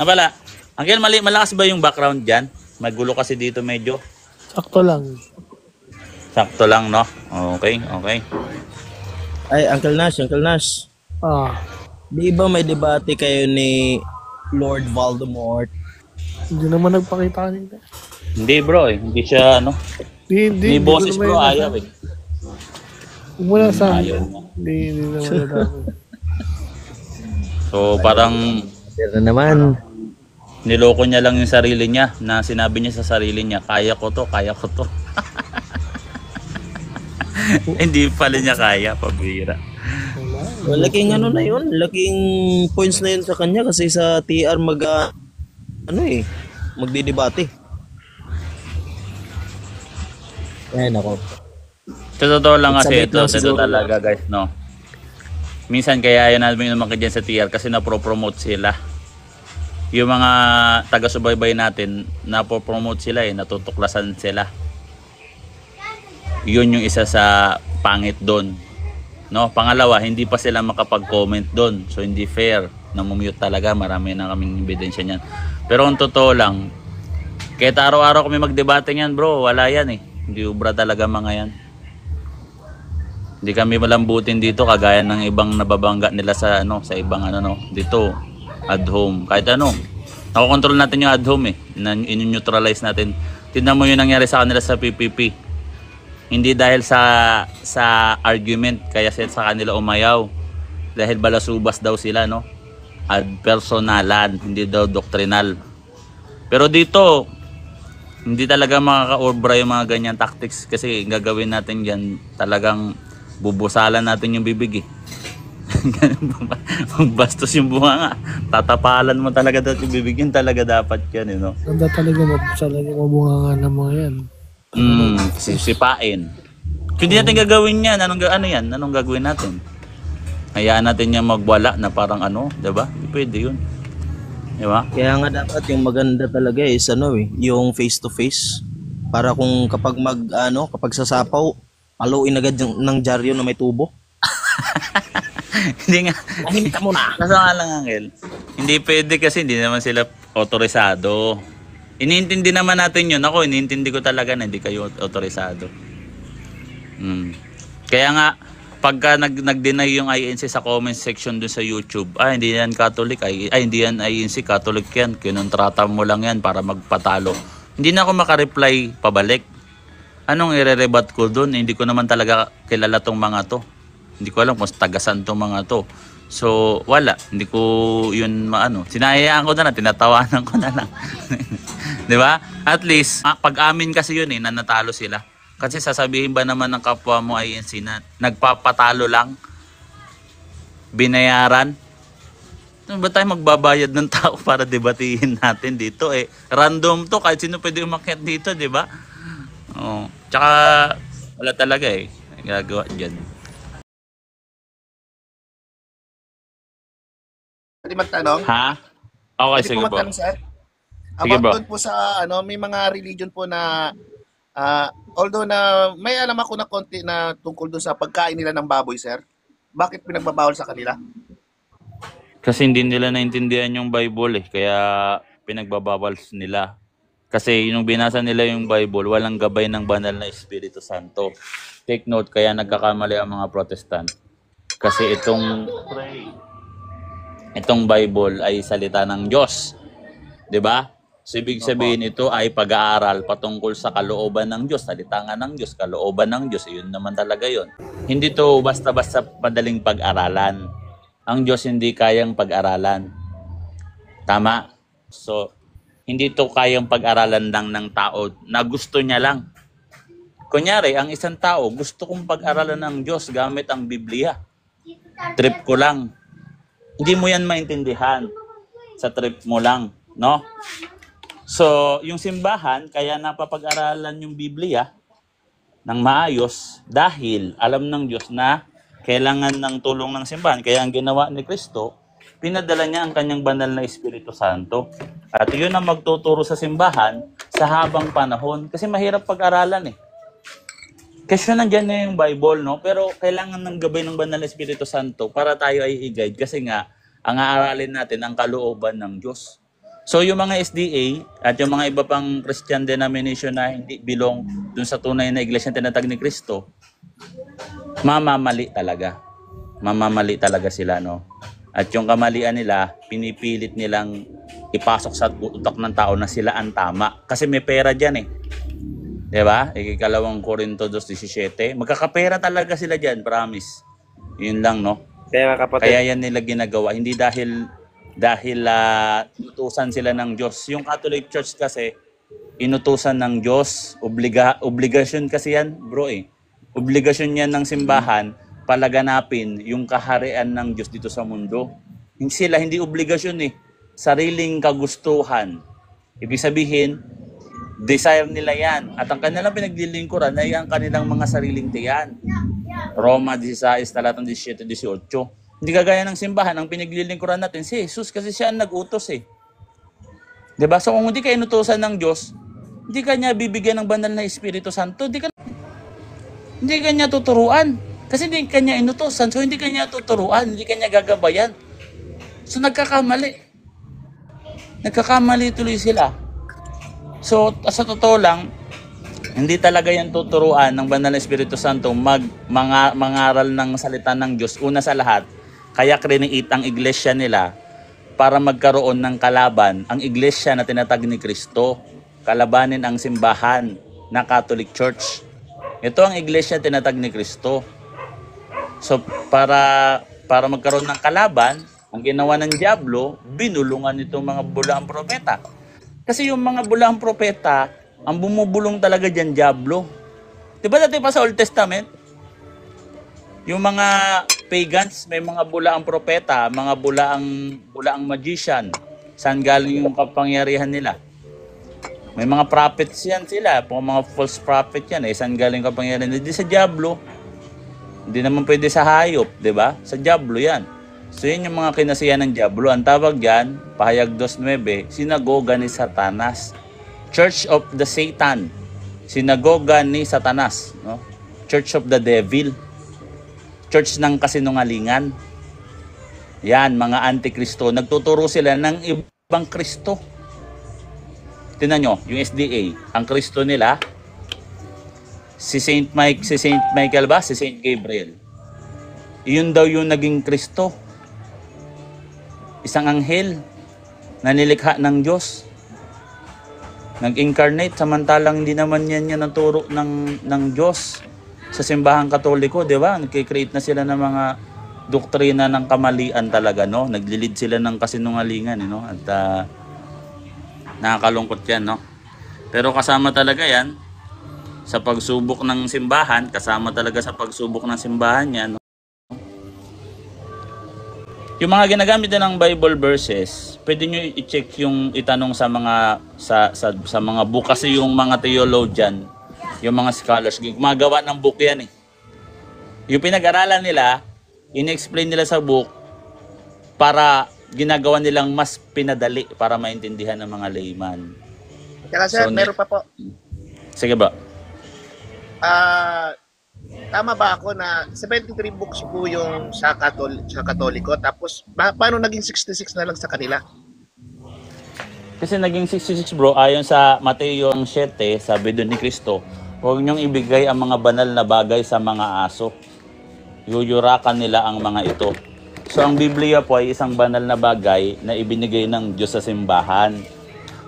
Napala, Angel, malakas ba yung background dyan? Magulo kasi dito medyo. Sakto lang. Sakto lang, no? Okay. Ay, Uncle Nash. Di ba may debate kayo ni Lord Voldemort? Hindi naman nagpakita kanina. Hindi bro eh. Hindi siya Hindi boses bro, ayaw eh. Wala sa Ayaw akin. niya. Hindi naman nadami. So parang Pero naman. niloko niya lang yung sarili niya na sinabi niya sa sarili niya, kaya ko to. Hindi pala niya kaya, pabira. Laking ano na yun, laking points na yun sa kanya kasi sa TR magdidebate. Ay nako. Sa totoo lang kasi Sabit lang ito siguro. talaga guys, no. Minsan kaya ayaw namin umakit dyan sa TR kasi napropromote sila. Yung mga taga-subaybay natin, napopromote sila eh, natutuklasan sila. Yun yung isa sa pangit doon. No, pangalawa, hindi pa sila makapag-comment doon. So hindi fair na mumute talaga. Marami na kaming ebidensya niyan. Pero kung totoo lang, kahit araw-araw kami magdebate niyan, bro, wala yan eh. Hindi ubra talaga mga yan. Hindi kami malambutin dito kagaya ng ibang nababangga nila sa sa ibang dito ad home. Kahit nakokontrol natin yung ad home eh. In-neutralize natin. Tingnan mo yung nangyari sa kanila sa PPP. Hindi dahil sa argument kaya sa kanila umayaw. Dahil balasubas daw sila, no? ad personalan, hindi daw doktrinal. Pero dito, hindi talaga makaka-obra yung mga ganyan tactics kasi gagawin natin yan, talagang bubusalan natin yung bibig eh. Magbastos yung bunga nga. Tatapalan mo talaga dapat yung bibig, yun talaga dapat yan, no? Ganda talaga talaga mabunga nga ng mga yan. Sisipain. Hindi natin gagawin yan. Ano yan? Anong gagawin natin? Hayaan natin yan magwala na parang ano, 'di ba? Hindi pwede 'yun. 'Di ba? Kaya nga dapat yung maganda talaga is yung face to face. Para kung kapag sasapaw, paluin agad ng dyaryo na may tubo. Hindi nga. Tahimik ka muna. Kaso nga lang, Angel. Hindi pwede kasi hindi naman sila otorisado. Iniintindi naman natin 'yun. Ako, iniintindi ko talaga na hindi kayo otorisado. Kaya nga pagka nag-deny yung INC sa comment section dun sa YouTube, hindi yan Catholic, hindi yan INC, Catholic yan, kinontrata mo lang yan para magpatalo. Hindi na ako makareply pabalik. Anong ire-rebat ko dun? Hindi ko naman talaga kilala tong mga to. Hindi ko alam kung tagasan tong mga to. So, wala. Hindi ko yun maano. Sinayaan ko na lang, tinatawanan ko na lang. Di ba? At least, pag-amin kasi yun na natalo sila. Kasi sasabihin ba naman ng kapwa mo INC na nagpapatalo lang? Binayaran? Ano ba tayo magbabayad ng tao para debatihin natin dito? Random to, kahit sino pwede umakyat dito, di ba? Oh. Tsaka wala talaga gagawa dyan. Pwede magtanong? Ha? Okay, Pwede sige po po. magtanong, sir? Sige, About bro. doon po sa, may mga religion po na, although na may alam ako na konti na tungkol doon sa pagkain nila ng baboy, sir. Bakit pinagbabawal sa kanila? Kasi hindi nila naintindihan yung Bible kaya pinagbabawal nila. Kasi yung binasa nila yung Bible, walang gabay ng banal na Espiritu Santo. Take note, kaya nagkakamali ang mga Protestant. Kasi itong Bible ay salita ng Diyos. 'Di ba? So, ibig sabihin ito ay pag-aaral patungkol sa kalooban ng Diyos. Salita nga ng Diyos, kalooban ng Diyos. Yun naman talaga yun. Hindi to basta-basta madaling pag-aralan. Ang Diyos hindi kayang pag-aralan. Tama? So, hindi to kayang pag-aralan lang ng tao na gusto niya lang. Kunyari, ang isang tao, gusto kong pag-aralan ng Diyos gamit ang Biblia. Trip ko lang. Hindi mo yan maintindihan sa trip mo lang, no? So, yung simbahan, kaya napapag-aralan yung Biblia ng maayos dahil alam ng Diyos na kailangan ng tulong ng simbahan. Kaya ang ginawa ni Kristo, pinadala niya ang kanyang banal na Espiritu Santo. At yun ang magtuturo sa simbahan sa habang panahon. Kasi mahirap pag-aralan Kasi nandiyan na yung Bible, no? Pero kailangan ng gabay ng banal na Espiritu Santo para tayo ay i-guide. Kasi nga, ang aaralin natin ang kalooban ng Diyos. So yung mga SDA at yung mga iba pang Christian denomination na hindi belong dun sa tunay na iglesia tinatag ni Kristo, mamamali talaga. Mamamali talaga sila, no? At yung kamalian nila, pinipilit nilang ipasok sa utak ng tao na sila ang tama. Kasi may pera dyan 'Di ba? Ikalawang Korinto 2:17. Magkakapera talaga sila dyan, promise. Yun lang, no? Kaya nga kapatid, Kaya yan nila ginagawa. Hindi dahil inutusan sila ng Diyos. Yung Catholic Church kasi, inutusan ng Diyos. Obligasyon kasi yan, bro Obligasyon yan ng simbahan palaganapin yung kaharian ng Diyos dito sa mundo. Hindi obligasyon Sariling kagustuhan. Ibig sabihin, desire nila yan. At ang kanilang pinaglilingkuran ay ang kanilang mga sariling tiyan. Roma 16, talatang 17, 18. Hindi kagaya ng simbahan, ang pinaglilingkuran natin si Jesus kasi siya ang nag-utos Diba? So kung hindi ka inutusan ng Diyos, hindi ka niya bibigyan ng banal na Espiritu Santo, hindi ka niya tuturuan. Kasi hindi ka niya inutusan, so hindi ka niya tuturuan, hindi ka niya gagabayan. So nagkakamali. Nagkakamali tuloy sila. So sa totoo lang, hindi talaga yan tuturuan ng banal na Espiritu Santo mangaral ng salita ng Diyos. Una sa lahat, kaya create ang iglesia nila para magkaroon ng kalaban ang iglesia na tinatag ni Kristo. Kalabanin ang simbahan na Catholic Church. Ito ang iglesia tinatag ni Kristo. So para magkaroon ng kalaban, Ang ginawa ng Diablo, binulungan itong mga bulaang propeta. Kasi yung mga bulaang propeta, ang bumubulong talaga dyan, Diablo. Diba dati pa sa Old Testament? Yung mga pagans, may mga bulaang propeta, mga bulaang magician. Saan galing yung kapangyarihan nila? May mga prophets yan sila, mga false prophet yan. Saan galing kapangyarihan? Hindi sa Diablo. Hindi naman pwede sa hayop, di ba? Sa Diablo yan. So yun yung mga kinasiyan ng Diablo. Ang tawag yan, pahayag 2:9, sinagoga ni Satanas. Church of the Satan. Sinagoga ni Satanas. No? Church of the Devil. Church ng kasinungalingan. Yan, mga antikristo. Nagtuturo sila ng ibang Kristo. Tingnan nyo, yung SDA. Ang Kristo nila, si Saint Michael ba? Si Saint Gabriel. Iyon daw yung naging Kristo. Isang anghel na nilikha ng Diyos. Nag-incarnate, samantalang hindi naman yan ang turo ng Diyos sa simbahang Katoliko, di ba? Nagkikreate na sila ng mga doktrina ng kamalian talaga, no? Naglilid sila ng kasinungalingan, no? At nakakalungkot yan, no? Pero kasama talaga yan sa pagsubok ng simbahan, kasama talaga sa pagsubok ng simbahan yan, no? Yung mga ginagamit din ng Bible verses, pwede nyo i-check yung itanong sa mga sa mga book kasi yung mga theologian, yung mga scholars, gumagawa ng book yan eh. Yung pinag-aralan nila, in-explain nila sa book para ginagawa nilang mas pinadali para maintindihan ng mga layman. Kaya sir, So, meron pa po. Sige ba? Tama ba ako na 73 books po yung sa Katoliko, tapos paano naging 66 na lang sa kanila? Kasi naging 66 bro, ayon sa Mateo 7, sabi doon ni Kristo, huwag niyong ibigay ang mga banal na bagay sa mga aso. Yuyurakan nila ang mga ito. So ang Biblia po ay isang banal na bagay na ibinigay ng Diyos sa simbahan.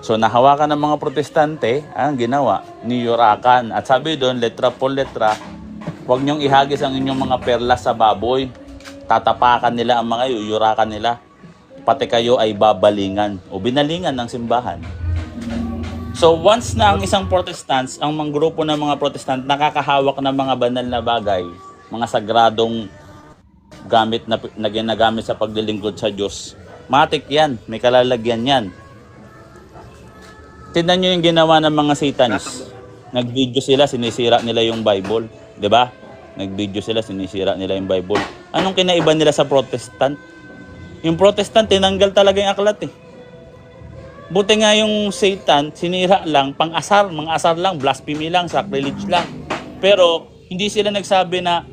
So nahawakan ng mga protestante, ang ginawa, niyurakan. At sabi doon, letra po letra, huwag niyong ihagis ang inyong mga perlas sa baboy. Tatapakan nila ang mga yuyurakan nila. Pati kayo ay babalingan o binalingan ng simbahan. So once na ang isang Protestants, ang mga grupo ng mga Protestant nakakahawak ng mga banal na bagay, mga sagradong gamit na ginagamit sa paglilingkod sa Diyos, matik yan, may kalalagyan yan. Tignan nyo yung ginawa ng mga Satanists. Nag-video sila, sinisira nila yung Bible. 'Di ba? Nag-video sila, sinisira nila yung Bible. Anong kinaiba nila sa Protestant? Yung Protestant, tinanggal talaga yung aklat eh. Buti nga yung Satan, sinira lang, pang-asar, mga asar lang, blasphemy lang, sacrilege lang. Pero, hindi sila nagsabi na,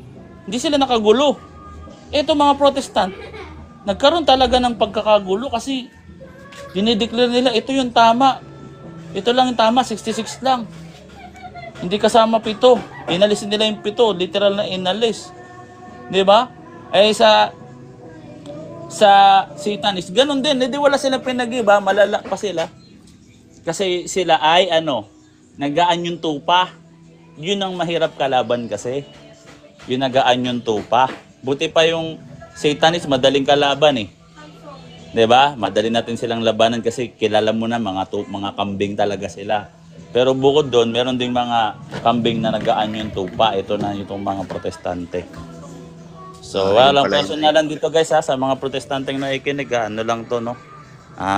hindi sila nakagulo. Ito mga Protestant, nagkaroon talaga ng pagkakagulo kasi dinideclare nila, ito yung tama. Ito lang yung tama, 66 lang. Hindi kasama 7. Inalis nila yung 7, literal na inalis. 'Di ba? Eh sa Satanis, ganun din. Hindi wala sila pinag-iba, malala pa sila. Kasi sila ay nagaan yung tupa. Yun ang mahirap kalaban kasi. Yung nagaan yung tupa. Buti pa yung Satanis, madaling kalaban eh. 'Di ba? Madali natin silang labanan kasi kilala mo na mga kambing talaga sila. Pero bukod doon, meron ding mga kambing na nagaan yung tupa. Ito na itong mga protestante. So, walang personalan dito guys sa mga protestanteng nakikinig. Ano lang to, no?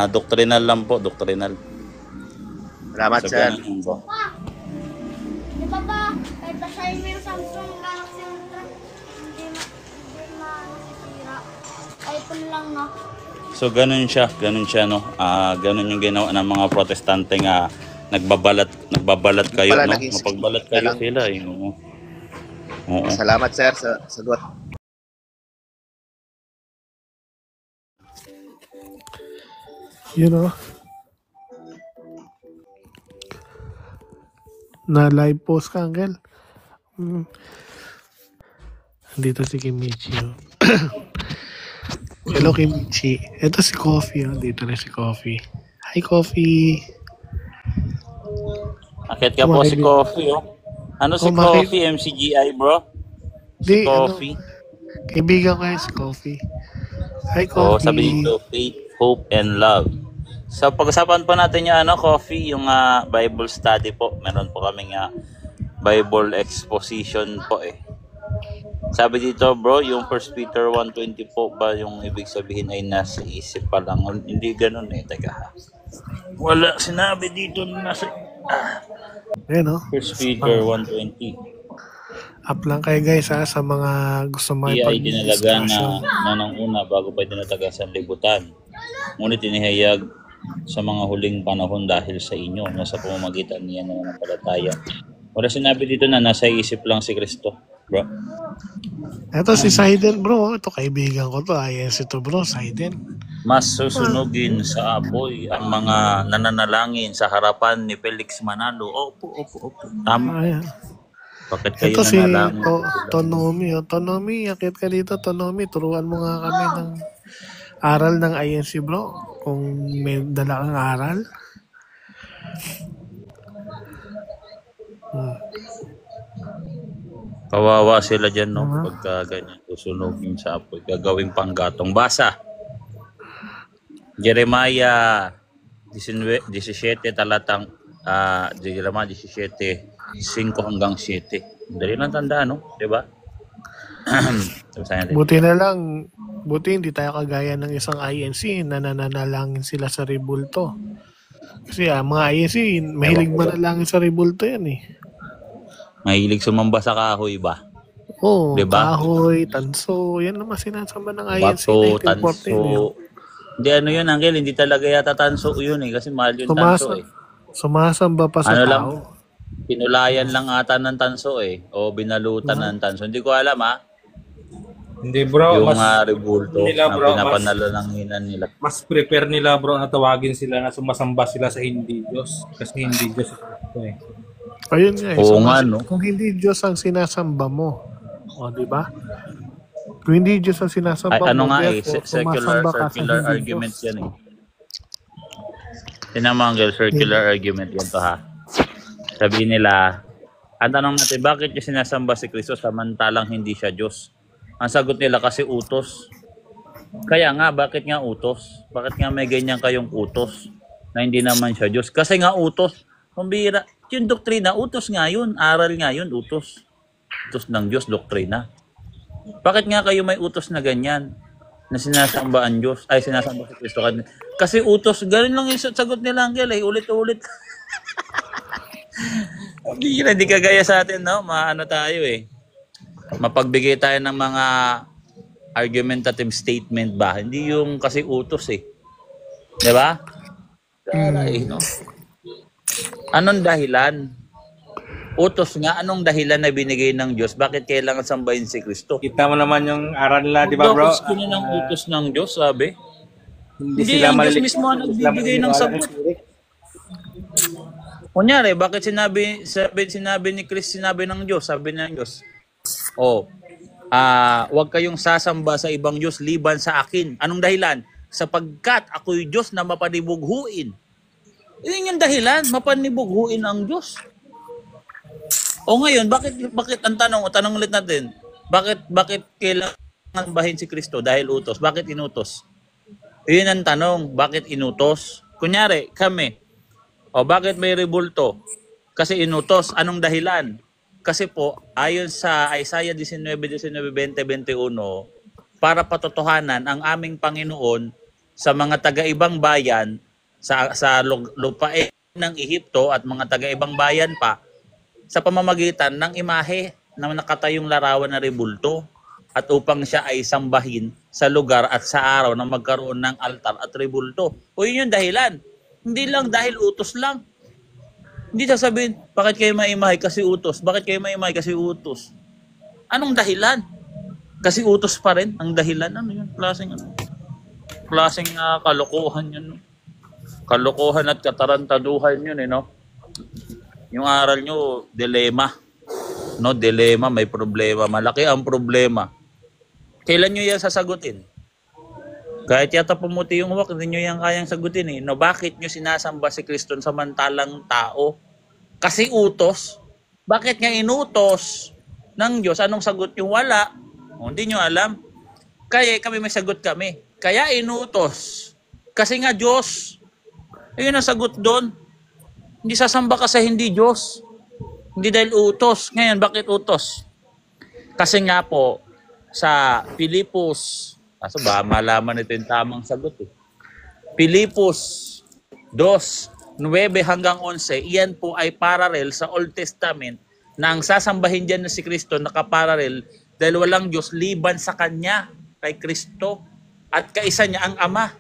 Doctrinal lang po, doctrinal. Salamat So, sir. ganun po. Di ba ba, kahit basahin mo yung Samsung Galaxy Ultra, hindi nasisira. iPhone lang, no? So, ganun siya, no? Ganun yung ginawa ng mga protestante nga nagbabalat kayo, Pala no? naging Mapagbalat kayo sila, eh. Oo. Salamat sir sa sagot. You know, na live post ka, Uncle. Dito si Kimichi. Oh. Hello, Kimichi. Ito si Coffee. Oh. Dito na si Coffee. Hi, Coffee. Akit ka po si Coffee, oh. Ano si Coffee? MCGI, bro? Si Di, Coffee. Kaibigan ko yan si Coffee. Hi, O sabi Coffee. dito, faith, hope, and love. So pag-usapan po natin yung Coffee, yung Bible study po. Meron po kaming Bible exposition po eh. Sabi dito bro, yung 1 Peter 1:20 po ba yung ibig sabihin ay nasa isip pa lang? Hindi ganun eh, teka ha. Wala sinabi dito na nasa Ayan, 1 Peter 1:20. Up lang kayo guys sa mga gusto Iya ay dinalaga discussion. na nang una bago pa dinataga sa libutan. Ngunit inihayag sa mga huling panahon dahil sa inyo na sa pamamagitan niya ng nanampalataya. Wala sinabi dito na nasa isip lang si Kristo, bro. Ito si Saiden bro. Ito kaibigan ko to. INC to bro, Saiden. Mas susunugin sa apoy ang mga nananalangin sa harapan ni Felix Manalo. Opo. Tama. Ayan. Bakit kayo Ito si nanalangin? Tonomi. Tonomi, akit ka dito Tonomi. Turuan mo nga kami ng aral ng INC bro. Kung may dala kang aral. Kawawa sila dyan, no? Pagka ganyan, susunugin sa apoy. Gagawing panggatong. Basa. Jeremiah 17 talatang Jeremiah 17 5 hanggang 7. Dali lang tandaan, no? Diba? Buti hindi tayo kagaya ng isang INC na nananalangin sila sa rebulto. Kasi mga INC, mahilig manalangin sa rebulto yan eh. Mahilig sumamba sa kahoy ba? Oo, Diba? kahoy, tanso, yan naman sinasamba ng INC Bato, 1914 eh. tanso. Hindi ano yun, Angel. Hindi talaga yata tanso yun eh. Kasi mahal yung tanso eh. Sumasamba pa sa Ano lang, tao. pinulayan lang ata ng tanso eh. O binalutan ng tanso. Hindi ko alam ha. Hindi bro, Yung mas rebulto nila, na bro, pinapanalo ng hinan nila. mas prepare nila bro na tawagin sila na sumasamba sila sa hindi Diyos. Kasi hindi Diyos ito eh. Ayun nga eh. Oo nga, no? Kung hindi Diyos ang sinasamba mo, o di ba? Kung hindi Diyos ang sinasamba Ano mo, nga eh, therefore, circular sumasamba ka sa circular hindi argument Diyos. yan eh. Tinan mo, Angel, circular argument yan to ha. Sabihin nila, ang tanong natin, bakit niya sinasamba si Kristo samantalang hindi siya Diyos? Ang sagot nila, kasi utos. Kaya nga, bakit nga utos? Bakit nga may ganyan kayong utos na hindi naman siya Diyos? Kasi nga utos, kumbira, yung doktrina, utos nga yun, aral nga yun, utos. Utos ng Diyos, doktrina. Bakit nga kayo may utos na ganyan? Na sinasamba ang Diyos, ay sinasamba si Kristo. Kasi utos, ganun lang yung sagot nila, Angel, eh, ulit-ulit. Hindi kagaya sa atin, no? Maano tayo eh. Mapagbigay tayo ng mga argumentative statement ba? Hindi yung kasi utos eh. Di ba? No? Anong dahilan? Utos nga, anong dahilan na binigay ng Diyos? Bakit kailangan sambahin si Kristo? Kita mo naman yung aral nila, di ba bro? Utos ko ng utos ng Diyos, sabi. Hindi sila ang Diyos malilig- mismo ang nagbibigay ng sagot. Kunyari, bakit sinabi ni Chris, sinabi ng Diyos, sabi ng Diyos, huwag kayong sasamba sa ibang Diyos liban sa akin. Anong dahilan? Sapagkat ako'y Diyos na mapanibughuin. Yun yung dahilan, mapanibughuin ang Diyos. O ngayon, bakit ang tanong ulit natin, bakit kailangan bahin si Kristo dahil utos? Bakit inutos? Yun ang tanong, bakit inutos? Kunyari, kami, bakit may rebulto? Kasi inutos, anong dahilan? Kasi po, ayon sa Isaiah 19:20, 21, para patotohanan ang aming Panginoon sa mga taga-ibang bayan, sa lupain ng Ehipto at mga taga-ibang bayan pa, sa pamamagitan ng imahe na nakatayong larawan na rebulto at upang siya ay sambahin sa lugar at sa araw na magkaroon ng altar at rebulto. O yun yung dahilan. Hindi lang dahil utos lang. Hindi sasabihin, bakit kayo may imahe? Kasi utos. Bakit kayo may imahe? Kasi utos. Anong dahilan? Kasi utos pa rin ang dahilan. Ano yun? Klaseng kalokohan yun. No? Kalokohan at katarantaduhan yun, no? Yung aral nyo, dilema. No, dilema, may problema. Malaki ang problema. Kailan nyo yan sasagutin? Kahit yata pumuti yung uwak, hindi nyo yan kayang sagutin eh. No, bakit nyo sinasamba si Kristo samantalang tao? Kasi utos. Bakit nga inutos ng Diyos? Anong sagot nyo? Wala. Hindi nyo alam. Kaya kami may sagot kami. Kaya inutos. Kasi nga Diyos. Ayun ang sagot doon. Hindi sasamba ka sa hindi Diyos. Hindi dahil utos. Ngayon, bakit utos? Kasi nga po, sa Pilipos, kaso ba malaman ito yung tamang sagot eh. Pilipos 2, 9 hanggang 11, iyan po ay parallel sa Old Testament na ang sasambahin dyan na si Kristo nakaparallel dahil walang Diyos liban sa Kanya, kay Kristo, at kaisa niya ang Ama.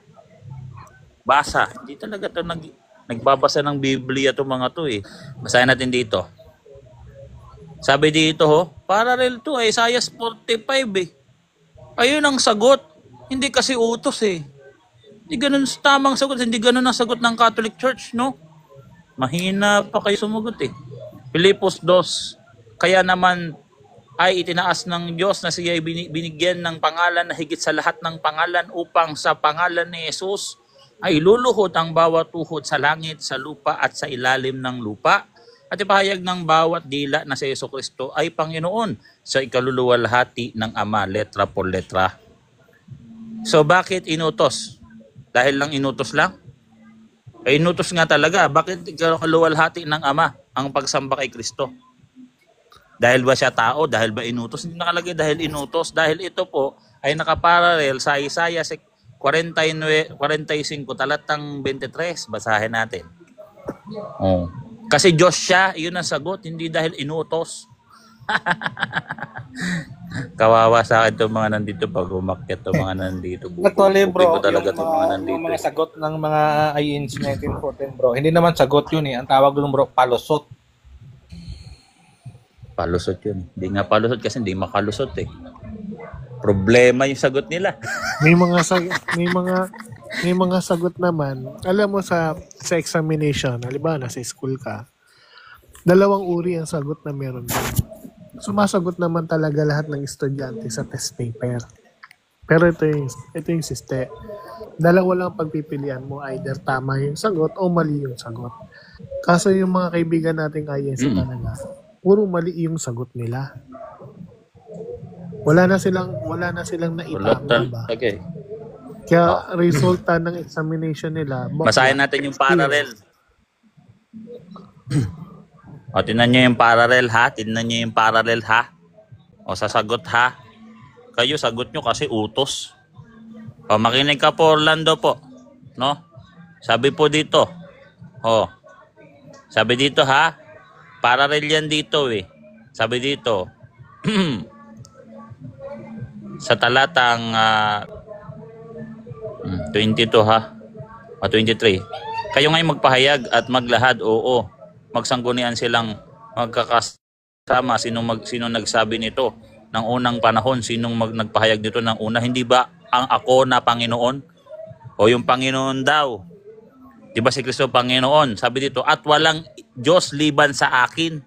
Basa. Hindi talaga ito nagbabasa ng Biblia itong mga to eh. Basahin natin dito. Sabi dito parallel to Isaiah 45 eh. Ayun ang sagot. Hindi kasi utos eh. Hindi ganun tamang sagot. Hindi ganun ang sagot ng Catholic Church, no? Mahina pa kayo sumagot eh. Pilipos 2. Kaya naman ay itinaas ng Diyos na siya ay binigyan ng pangalan na higit sa lahat ng pangalan upang sa pangalan ni Jesus ay luluhod ang bawat tuhod sa langit, sa lupa at sa ilalim ng lupa. At ipahayag ng bawat dila na si Jesucristo ay Panginoon sa ikaluluwalhati ng Ama, letra por letra. So bakit inutos? Dahil lang inutos lang? Ay inutos nga talaga. Bakit ikaluluwalhati ng Ama ang pagsamba kay Kristo? Dahil ba siya tao? Dahil ba inutos? Hindi nakalagay dahil inutos. Dahil ito po ay nakaparallel sa Isaiah 45 talatang 23. Basahin natin. Oh. Kasi Diyos siya, yun ang sagot, hindi dahil inutos. Kawawa sa akin itong mga nandito pag umakyat itong mga nandito. Actually bro, talaga yung itong mga nandito. mga sagot ng mga INC 1914 bro, hindi naman sagot yun eh. Ang tawag doon bro, palusot. Palusot yun. Hindi nga palusot kasi hindi makalusot eh. Problema yung sagot nila. May mga sagot naman. Alam mo sa examination, halimbawa nasa school ka, 2 uri ang sagot na meron doon. Sumasagot naman talaga lahat ng estudyante sa test paper. Pero ito yung siste. 2 lang pagpipilian mo, either tama yung sagot o mali yung sagot. Kaso yung mga kaibigan nating INC talaga, puro mali yung sagot nila. Wala na silang naitama ba? Okay. Kaya resulta ng examination nila. Basahin natin yung parallel. O, tingnan nyo yung parallel ha. Tingnan nyo yung parallel ha. O, sasagot ha. Kayo, sagot nyo kasi utos. O, makinig ka po, Orlando po. No? Sabi po dito. O, sabi dito ha. Parallel yan dito eh. Sabi dito. Sa talatang 22 ha. O 23. Kayo nga'y magpahayag at maglahad, oo. Magsanggunian silang magkakasama. Sino nagsabi nito ng unang panahon? Sinong nagpahayag nito ng una? Hindi ba ang ako na Panginoon? O yung Panginoon daw? Di ba si Kristo Panginoon? Sabi dito, at walang Diyos liban sa akin.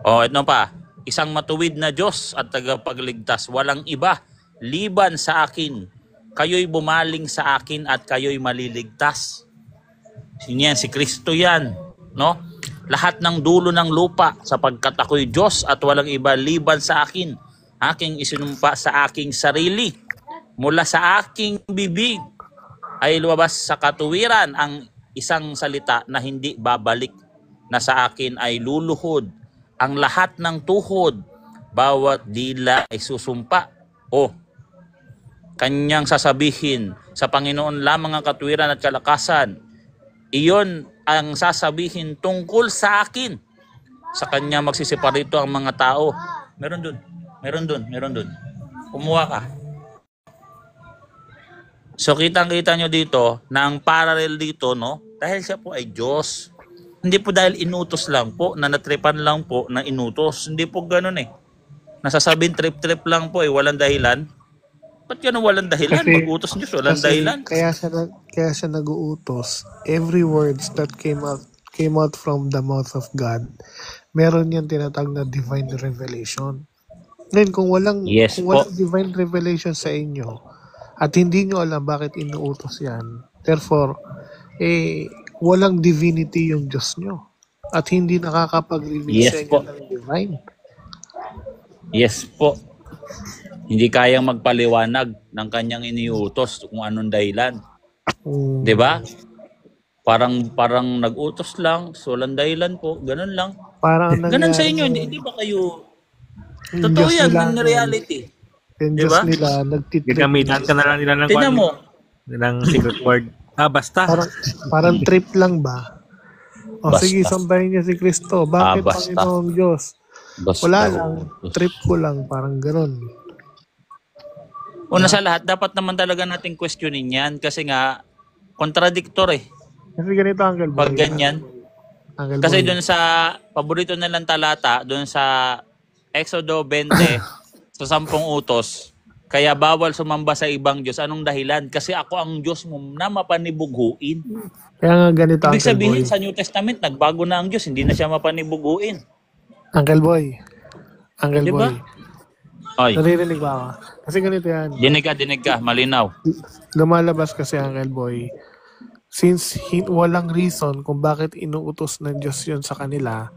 O ito pa, isang matuwid na Diyos at tagapagligtas. Walang iba liban sa akin. Kayo'y bumaling sa akin at kayo'y maliligtas. Sino yan? Si Kristo yan. No? Lahat ng dulo ng lupa sapagkat ako'y Diyos at walang iba liban sa akin. Aking isinumpa sa aking sarili. Mula sa aking bibig ay lumabas sa katuwiran ang isang salita na hindi babalik, na sa akin ay luluhod ang lahat ng tuhod, bawat dila ay susumpa. O, kanyang sasabihin, sa Panginoon lamang ang katuwiran at kalakasan. Iyon ang sasabihin tungkol sa akin. Sa kanya magsisiparito ang mga tao. Meron dun. Kumuha ka. So kitang-kita nyo dito na ang parallel dito, no? Dahil siya po ay Diyos. Hindi po dahil inutos lang po, na natripan lang po na inutos. Hindi po ganun eh. Nasasabing trip-trip lang po eh, walang dahilan. Ba't yan walang dahilan? Mag-utos Diyos, walang dahilan. Kaya siya nag-uutos. Every words that came out from the mouth of God, meron yan tinatawag na divine revelation. Ngayon, kung walang divine revelation sa inyo, at hindi nyo alam bakit inuutos yan, therefore, walang divinity yung Diyos nyo. At hindi nakakapag-reveal sa inyo ng divine. Yes po. Hindi kayang magpaliwanag ng kanyang iniutos kung anong dahilan. Mm. 'Di ba? Parang nag-utos lang, so walang dahilan po, ganun lang. Parang ang Ganun sa nangyari inyo, yung hindi ba kayo? yung Totoo Diyos yan, nila, in reality. yung Di Diyos ba? nila, nagtitrip. Gagamitan ka na lang nila ng Tingnan mo, ng secret word. Basta. Parang trip lang ba? O Basta. sige, sambahin niya si Kristo. Bakit basta. Panginoong Diyos? Basta. Wala lang. Trip ko lang. Parang ganun. Una sa lahat, dapat naman talaga nating questionin yan kasi nga, contradictor eh. Kasi ganito, Uncle Boy. Pag ganyan. Uncle Kasi Boy. doon sa, paborito nilang talata, doon sa Exodo 20, sa 10 utos, kaya bawal sumamba sa ibang Diyos. Anong dahilan? Kasi ako ang Diyos mo na mapanibughuin. Kaya nga ganito, Ibig Uncle sabihin Boy. sa New Testament, nagbago na ang Diyos, hindi na siya mapanibughuin. Uncle Boy. Uncle Diba? Boy. Ay, Naririnig ba ako? Kasi ganito yan. dinig ka, malinaw. Lumalabas kasi, Uncle Boy. Since walang reason kung bakit inuutos ng Diyos yun sa kanila,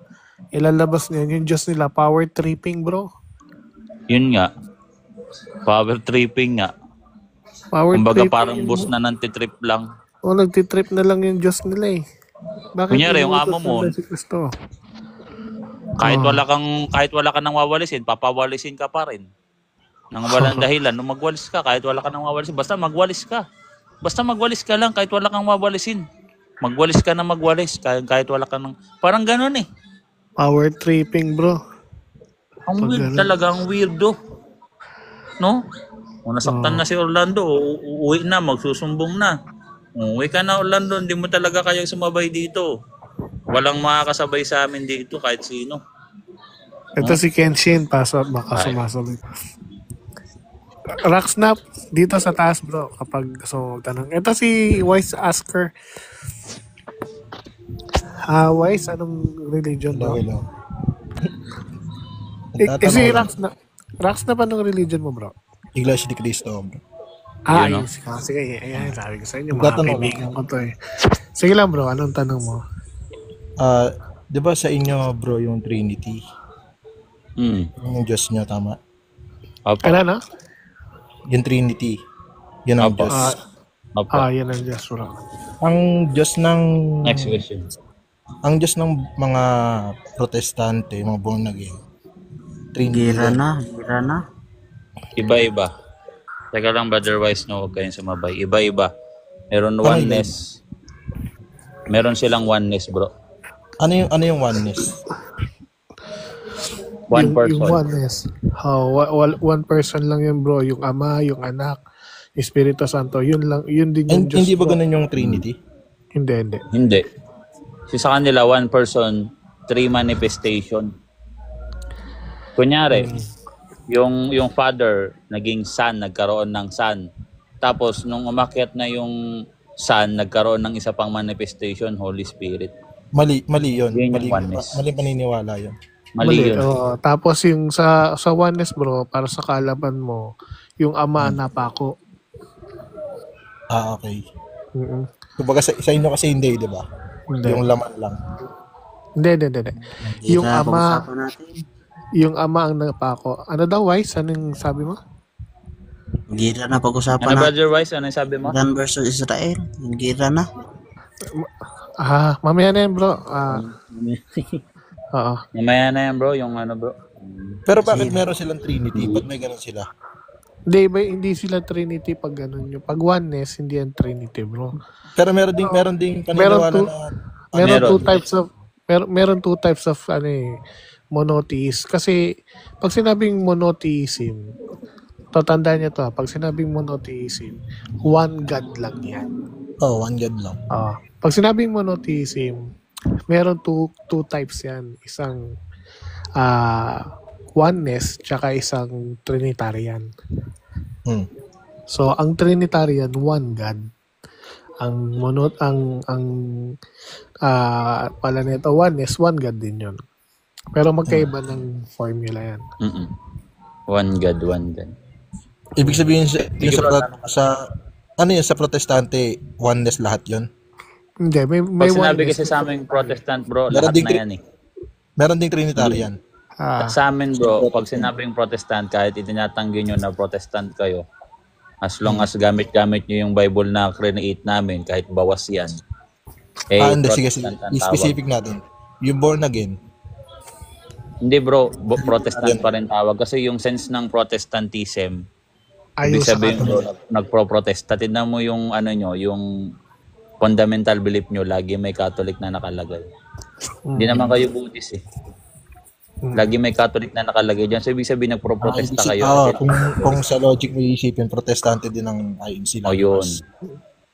ilalabas niyan yung Diyos nila, power tripping, bro. Yun nga. Power tripping nga. Power Kumbaga tripping. parang bus na nantitrip lang. O, nagtitrip na lang yung Diyos nila eh. Bakit Kunyari, yung inuutos amo mo, nila si Kristo? kahit wala ka nang wawalisin, papawalisin ka pa rin. Nang walang dahilan, nung magwalis ka, kahit wala ka nang wawalisin, basta magwalis ka. Basta magwalis ka lang kahit wala kang wawalisin. Magwalis ka na magwalis kahit wala ka nang... Parang ganun eh. Power tripping, bro. Ang weird talaga, ang weirdo. No? Kung nasaktan na si Orlando, uuwi na, magsusumbong na. Uwi ka na Orlando, hindi mo talaga kayang sumabay dito. Walang makakasabay sa amin dito kahit sino. Ito si Kenshin, baka sumasabay. Rocksnap, dito sa taas, bro, kapag gusto mo magtanong. Ito si Wise Asker. Wise, anong religion, bro? Hello. Si Rocksnap, anong religion mo, bro? Iglesia ni Cristo, bro. Yun, no? Sige, ayan, sabi ko sa inyo, mga Magtatanong kaibigan ko to eh. Sige lang, bro, anong tanong mo? Di ba sa inyo, bro, yung Trinity? Yung Diyos niya, tama? Opo. Kailan, no? Yung Trinity. Yun ang Opo. Diyos. Opo. Yan ang Diyos, bro. Ang Diyos ng... Next question. Ang Diyos ng mga protestante, mga born again. Trinity. Gira na. Iba-iba. Teka lang, Brother Wise, no, huwag kayong sumabay. Iba-iba. Meron oneness. Meron silang oneness, bro. Ano yung oneness? One person. Yung oneness. One person lang yun, bro. Yung Ama, yung Anak, Espiritu Santo. Yun lang. Yun din yung Diyos. Hindi ba bro. ganun yung Trinity? Hindi. Hindi. Sa kanila, one person, three manifestation. Kunyari, yung father, naging son, nagkaroon ng son. Tapos, nung umakyat na yung son, nagkaroon ng isa pang manifestation, Holy Spirit. Mali yun. Yun yung oneness. Mali paniniwala yun. Mali yun. Tapos yung sa oneness, bro, para sa kalaban mo, yung Ama, napako. Okay. Kumbaga sa inyo kasi hindi, di ba? Hindi. Yung laman lang. Hindi. Yung Ama ang napako. Ano daw, Wise? Anong sabi mo? Gira na pag-usapan Ano, na. Brother Wise? Ano yung sabi mo? Iran versus Israel. Gira na. Mamaya na yan, bro. Oo. Mamaya na yan, bro. Yung ano, bro. Pero bakit meron silang Trinity? Ba't may ganun sila? Hindi sila Trinity pag ganun. Yung pag oneness, hindi yan Trinity, bro. Pero meron ding paniniwala Meron two types of monotheist. Kasi pag sinabing monotheism, tatandaan niyo to, pag sinabing monotheism, one God lang yan. one God lang. Pag sinabing monotheism, meron two types yan. Isang oneness, tsaka isang Trinitarian. So, ang Trinitarian, one God. Ang pala nito, oneness, one God din yun. Pero magkaiba ng formula yan. One God. Ibig sabihin sa protestante, oneness lahat yun? Hindi, may Pag sinabi oneness. kasi sa aming Protestant, bro, lahat na yan eh. Meron ding Trinitarian. Sa amin bro, pag sinabing Protestant, kahit itinatanggi nyo na Protestant kayo, as long as gamit-gamit nyo yung Bible na create namin, kahit bawas yan, Hindi, sige. Protestant ang tawag. I-specific natin. Yung born again. Hindi bro, Protestant pa rin tawag. Kasi yung sense ng Protestantism, ibig sabihin bro, nagpro-protest. Tignan mo yung yung fundamental belief nyo, lagi may Catholic na nakalagay. Hindi naman kayo Buddhist eh. Lagi may Catholic na nakalagay dyan. So, ibig sabihin, nagpro-protesta kayo. Kung sa logic mo iisipin, protestante din ang INC lang. Yun.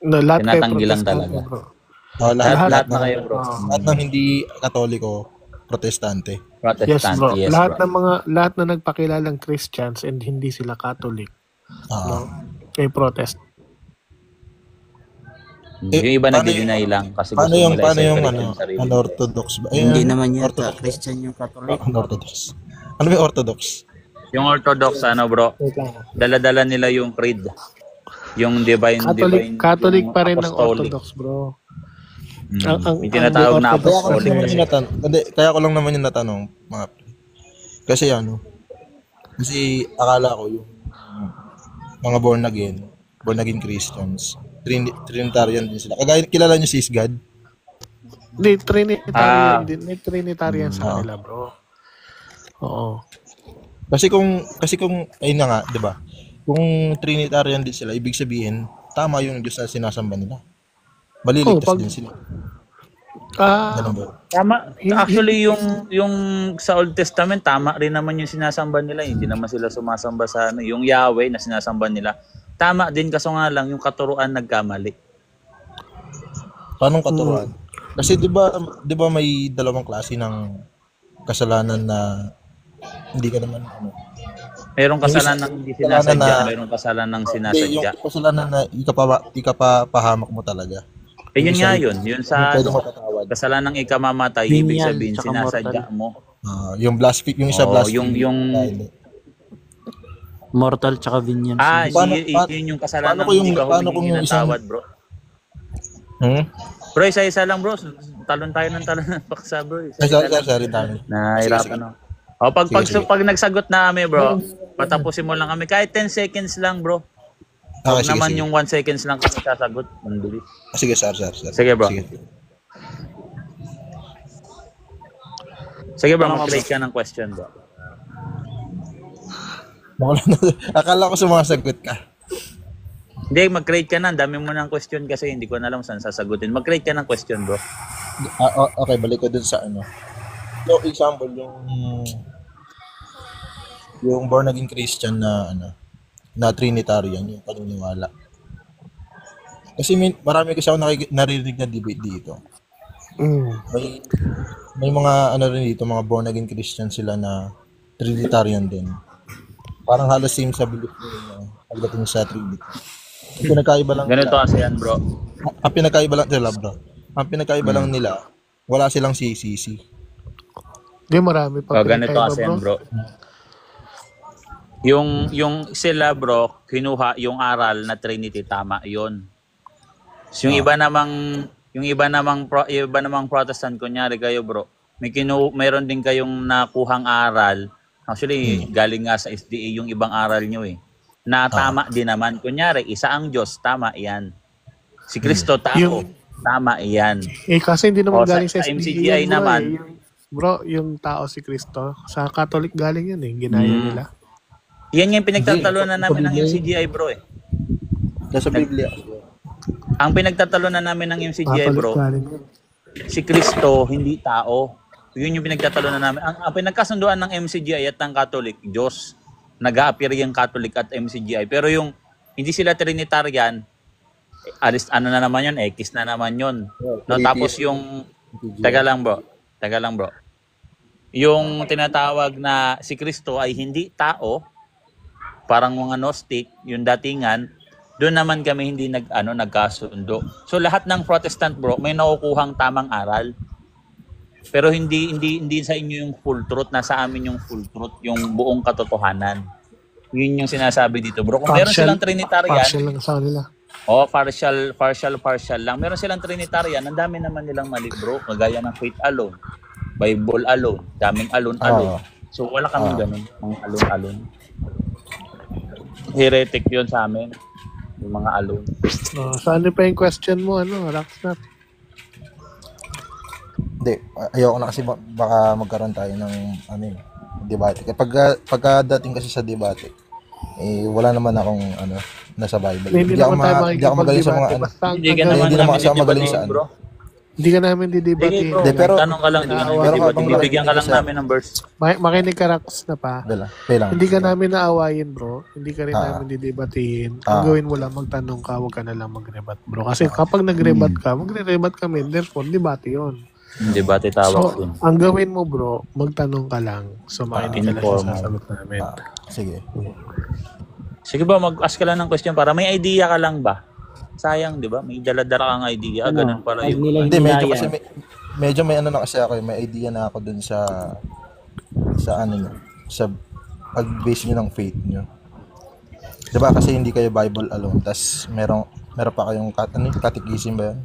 Tinatanggi lang talaga. Lahat na kayo, bro. Lahat ng hindi Katoliko, protestante. Yes, bro. Lahat na nagpakilalang Christians and hindi sila Catholic. Kay protest. Yung iba nag-deny lang kasi paano gusto yung Orthodox ba? Hindi naman yata Christian yung Catholic. Orthodox. Ano ba yung Orthodox? Yung Orthodox, bro, dala-dala nila yung creed. Yung divine. Catholic pa rin ng Orthodox, bro. Yung tinatawag na apostolic. Kaya ko lang naman yung natanong, mga kasi kasi akala ko yung mga born again Christians, Trinitarian din sila. Kagaya, kilala niyo si God? Hindi, Trinitarian din. May Trinitarian sa kanila, bro. Oo. Kasi kung ayun na nga, 'di ba? Kung Trinitarian din sila, ibig sabihin tama yung Diyos na sinasamba nila. Maliligtas din sila. Tama. Actually, yung sa Old Testament, tama rin naman yung sinasamba nila. Hindi naman sila sumasamba sa yung Yahweh na sinasamba nila. Tama din, kaso nga lang, yung katuruan nagkamali. Paano katuruan? Kasi 'di ba may dalawang klase ng kasalanan na hindi ka naman Merong kasalanan ng hindi sinasadya, merong kasalanan ng sinasadya. Yung kasalanan na ikapahamak mo talaga. Yun nga yun. Yun sa kasalanang ikamamatay, ibig sabihin sinasadya mo. Yung blasphemy, yung isa blasphemy. Yung mortal tsaka venial. Yun yung kasalanan ng hindi ka humingi ng tawad, bro. Bro, isa-isa lang, bro. Talon tayo ng paksa, bro. Sorry, tayo. Nahirapan ako. Pag nagsagot na kami, bro, patapusin mo lang kami. Kahit 10 seconds lang, bro. Huwag naman yung 1 seconds lang kami sasagot. Manduli. Sige, sir. Sige, bro. Sige, bro. Mag-create ka ng question, bro. Akala ko sumasagot ka. Hindi, mag-create ka na. Dami mo ng question kasi hindi ko na alam saan sasagutin. Mag-create ka ng question, bro. Okay, balik ko dun sa So, example, yung born again Christian na Trinitarian, yung paniniwala. Kasi marami kasi ako narinig na debate dito. May mga rin dito, mga born again Christian sila na Trinitarian din. Parang halos same sa belief nila pagdating sa Trinity. Ang pinagkaiba lang ganito kasi yan, bro. Ang pinagkaiba lang nila, bro. Ang pinagkaiba lang nila, wala silang CCC. Hindi, marami pa. Ganito kasi yan, bro. Yung sila, bro, kinuha yung aral na Trinity, tama yon. So, yung iba namang Protestant, kunyari kayo, bro, mayroon din kayong nakuhang aral. Actually, galing nga sa SDA yung ibang aral nyo na tama din naman. Kunyari, isa ang Diyos, tama iyan. Si Kristo, tao, tama iyan. Kasi hindi naman galing sa SDA. MCGI naman. Bro, yung tao si Kristo, sa Catholic galing yan ginaya nila. Yan yung pinagtatalunan namin ng MCGI, bro Nasa Biblia. Ang pinagtatalunan namin ng MCGI, bro, si Kristo, hindi tao. Yun yung pinagtatalunan namin. Ang pinagkasunduan ng MCGI at ng Catholic, Diyos. Nag-a-appear yung Catholic at MCGI. Pero yung hindi sila Trinitarian, na naman yun, X na naman yun. No, tapos yung, taga lang bro. Yung tinatawag na si Kristo ay hindi tao, parang mga Gnostic, yung datingan, doon naman kami hindi nagkasundo. So lahat ng Protestant, bro, may nakukuhang tamang aral. Pero hindi sa inyo yung full truth, nasa amin yung full truth, yung buong katotohanan. Yun yung sinasabi dito, bro. Kung meron silang Trinitarian, partial lang sa kanila. Partial lang. Meron silang Trinitarian, ang dami naman nilang mali, bro. Kagaya ng faith alone, Bible alone, daming alone. So wala kami ganun, mga alon-alon. Heretic yun sa amin, yung mga alon. So ano pa yung question mo, Rockstar? Hindi, ayoko na kasi baka magkaroon tayo ng debate. Pagka dating kasi sa debate, wala naman akong nasa Bible. Hindi Hindi ako magaling sa mga Hindi ka naman namin magaling sa bro. Hindi ka namin didebatehin. Hindi, pero tanong ka lang, hindi ka namin didebatehin. Bibigyan ka lang namin ng verse. Makinig ka, Rox, na pa. Kailangan. Hindi ka namin naawayin, bro. Hindi ka rin namin didebatehin. Ang gawin mo lang, magtanong ka, huwag ka na lang mag-rebat, bro. Kasi kapag nag-rebat ka, magre-rebat kami. Therefore, debate yun. Debate tawag dun. Ang gawin mo, bro, magtanong ka lang. So, makinig ka lang sa sasagot namin. Sige. Sige ba, mag-ask ka lang ng question para may idea ka lang ba? Sayang, di ba? May daladara kang idea. Ganun pala yung... Hindi, medyo may na kasi ako. May idea na ako dun sa pag-base nyo ng faith nyo. Diba kasi hindi kayo Bible alone. Tas meron pa kayong catechism ba yan?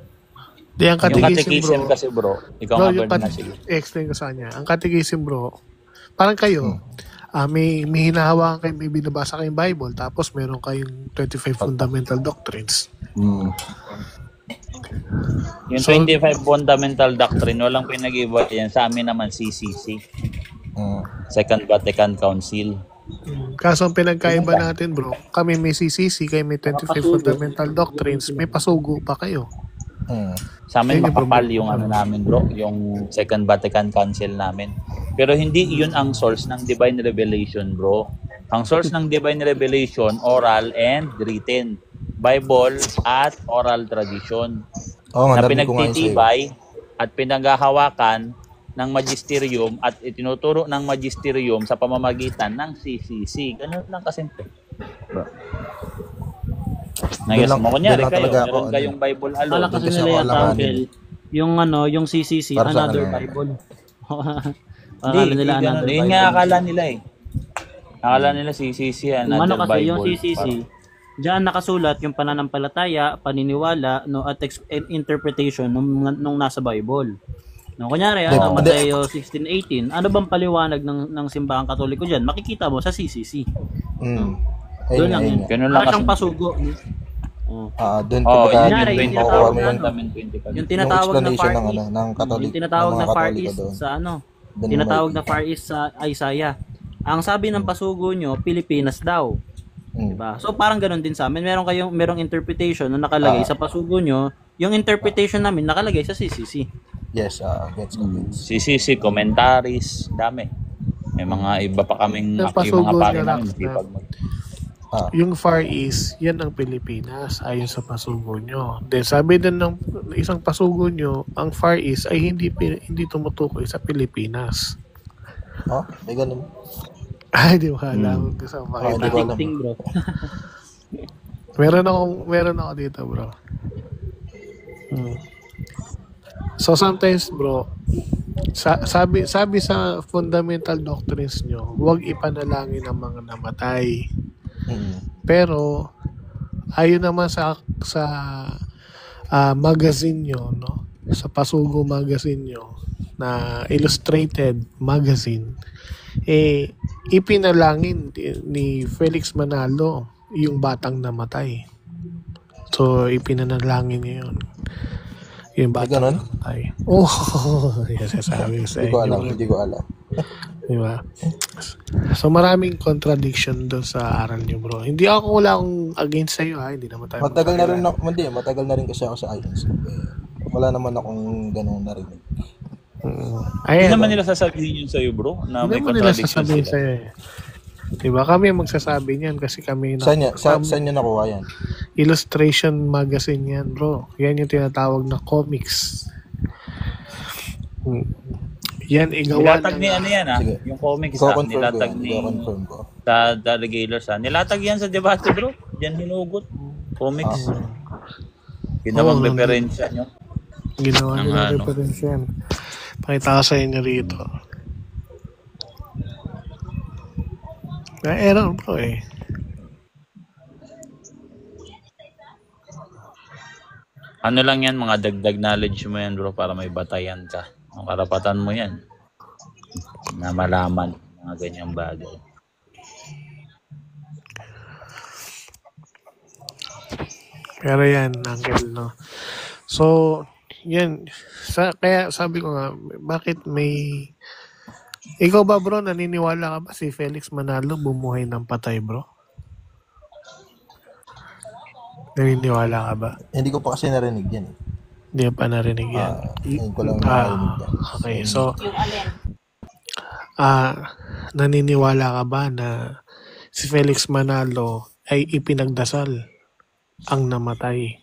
Di, ang catechism, bro. Kasi bro, ikaw nga na sige. Explain ko sa kanya. Ang catechism, bro, parang kayo, may hinahawakan kayo, may binabasa kayong Bible, tapos meron kayong 25 fundamental doctrines. Yung 25 fundamental doctrine, walang pinag-iba yan. Sa amin naman, CCC. Second Vatican Council. Kaso ang pinagkaiba natin, bro, kami may CCC, kayo may 25 fundamental doctrines, may pasugo pa kayo. Sa amin makapal yung namin, bro, yung Second Vatican Council namin. Pero hindi yun ang source ng divine revelation, bro. Ang source ng divine revelation, oral and written. Bible at oral tradition. Na pinagtitibay at pinaghahawakan ng magisterium at itinuturo ng magisterium sa pamamagitan ng CCC. Ganun lang kasimple. Ngayon mo kunyari kayo, meron kayong Bible alone. Wala kasi nila yata, yung CCC, another Bible. Hindi nga akala nila Akala nila CCC, another Bible. Kasi yung CCC, diyan nakasulat yung pananampalataya, paniniwala, at interpretation nung nasa Bible. Kunyari, Mateo 16:18, ano bang paliwanag ng simbahang Katoliko diyan? Makikita mo sa CCC. Doon lang yun. Para siyang pasugo. Doon yung tinatawag na Far East sa tinatawag na Far East sa Isaiah. Ang sabi ng pasugo nyo, Pilipinas daw. Diba? So parang ganoon din sa amin. Merong interpretation na nakalagay sa pasugo nyo. Yung interpretation namin nakalagay sa CCC. Yes, gets. CCC, commentaries, dami. May mga iba pa kaming mga pari namin. Yung Far East, yan ang Pilipinas ayon sa pasugo nyo. Then sabi din ng isang pasugo nyo, ang Far East ay hindi tumutukoy sa Pilipinas. May ganun. Ay, di ba alam. Gusto ko makita. Bro. Meron ako dito, bro. So sometimes, bro, sabi sa fundamental doctrines nyo, huwag ipanalangin ang mga namatay. Pero ayon naman sa magazine nyo, sa Pasugo magazine nyo, na illustrated magazine, ipinalangin ni Felix Manalo yung batang namatay. So ipinanalangin niya yun. Yung batang namatay. Yes, sabi ko sa inyo. Hindi ko alam. Diba? So maraming contradiction doon sa aral niyo, bro. Hindi ako, wala akong against sa'yo, hindi naman tayo matagal na rin kasi ako sa INC. Wala naman akong ganun narinig. Hindi naman nila sasabihin yun sa'yo, bro, na may contradiction sila. Sa'yo, diba? Kami magsasabi niyan kasi kami saan niya nakuha yan? Illustration magazine yan, bro. Yan yung tinatawag na comics. Yan, igawa nilatag ni yung comics nilatag ni sa The Regalers nilatag yan sa debate, bro. Diyan hinugot comics. Ginawang referensya nyo. Ginawa nila referensya yan. Pakita ko sa inyo rito. Error, bro, Ano lang yan, mga dagdag knowledge mo yan, bro, para may batayan ka. Ang karapatan mo yan na malaman Mga ganyang bagay. Pero yan, Uncle, no? So, yan. Kaya sabi ko nga, bakit may... Ikaw ba, bro, naniniwala ka ba si Felix Manalo bumuhay ng patay, bro? Naniniwala ka ba? Hindi ko pa kasi narinig yan. Hindi pa narinig yan. Ngayon ko lang narinig yan. Okay, so... naniniwala ka ba na si Felix Manalo ay ipinagdasal ang namatay?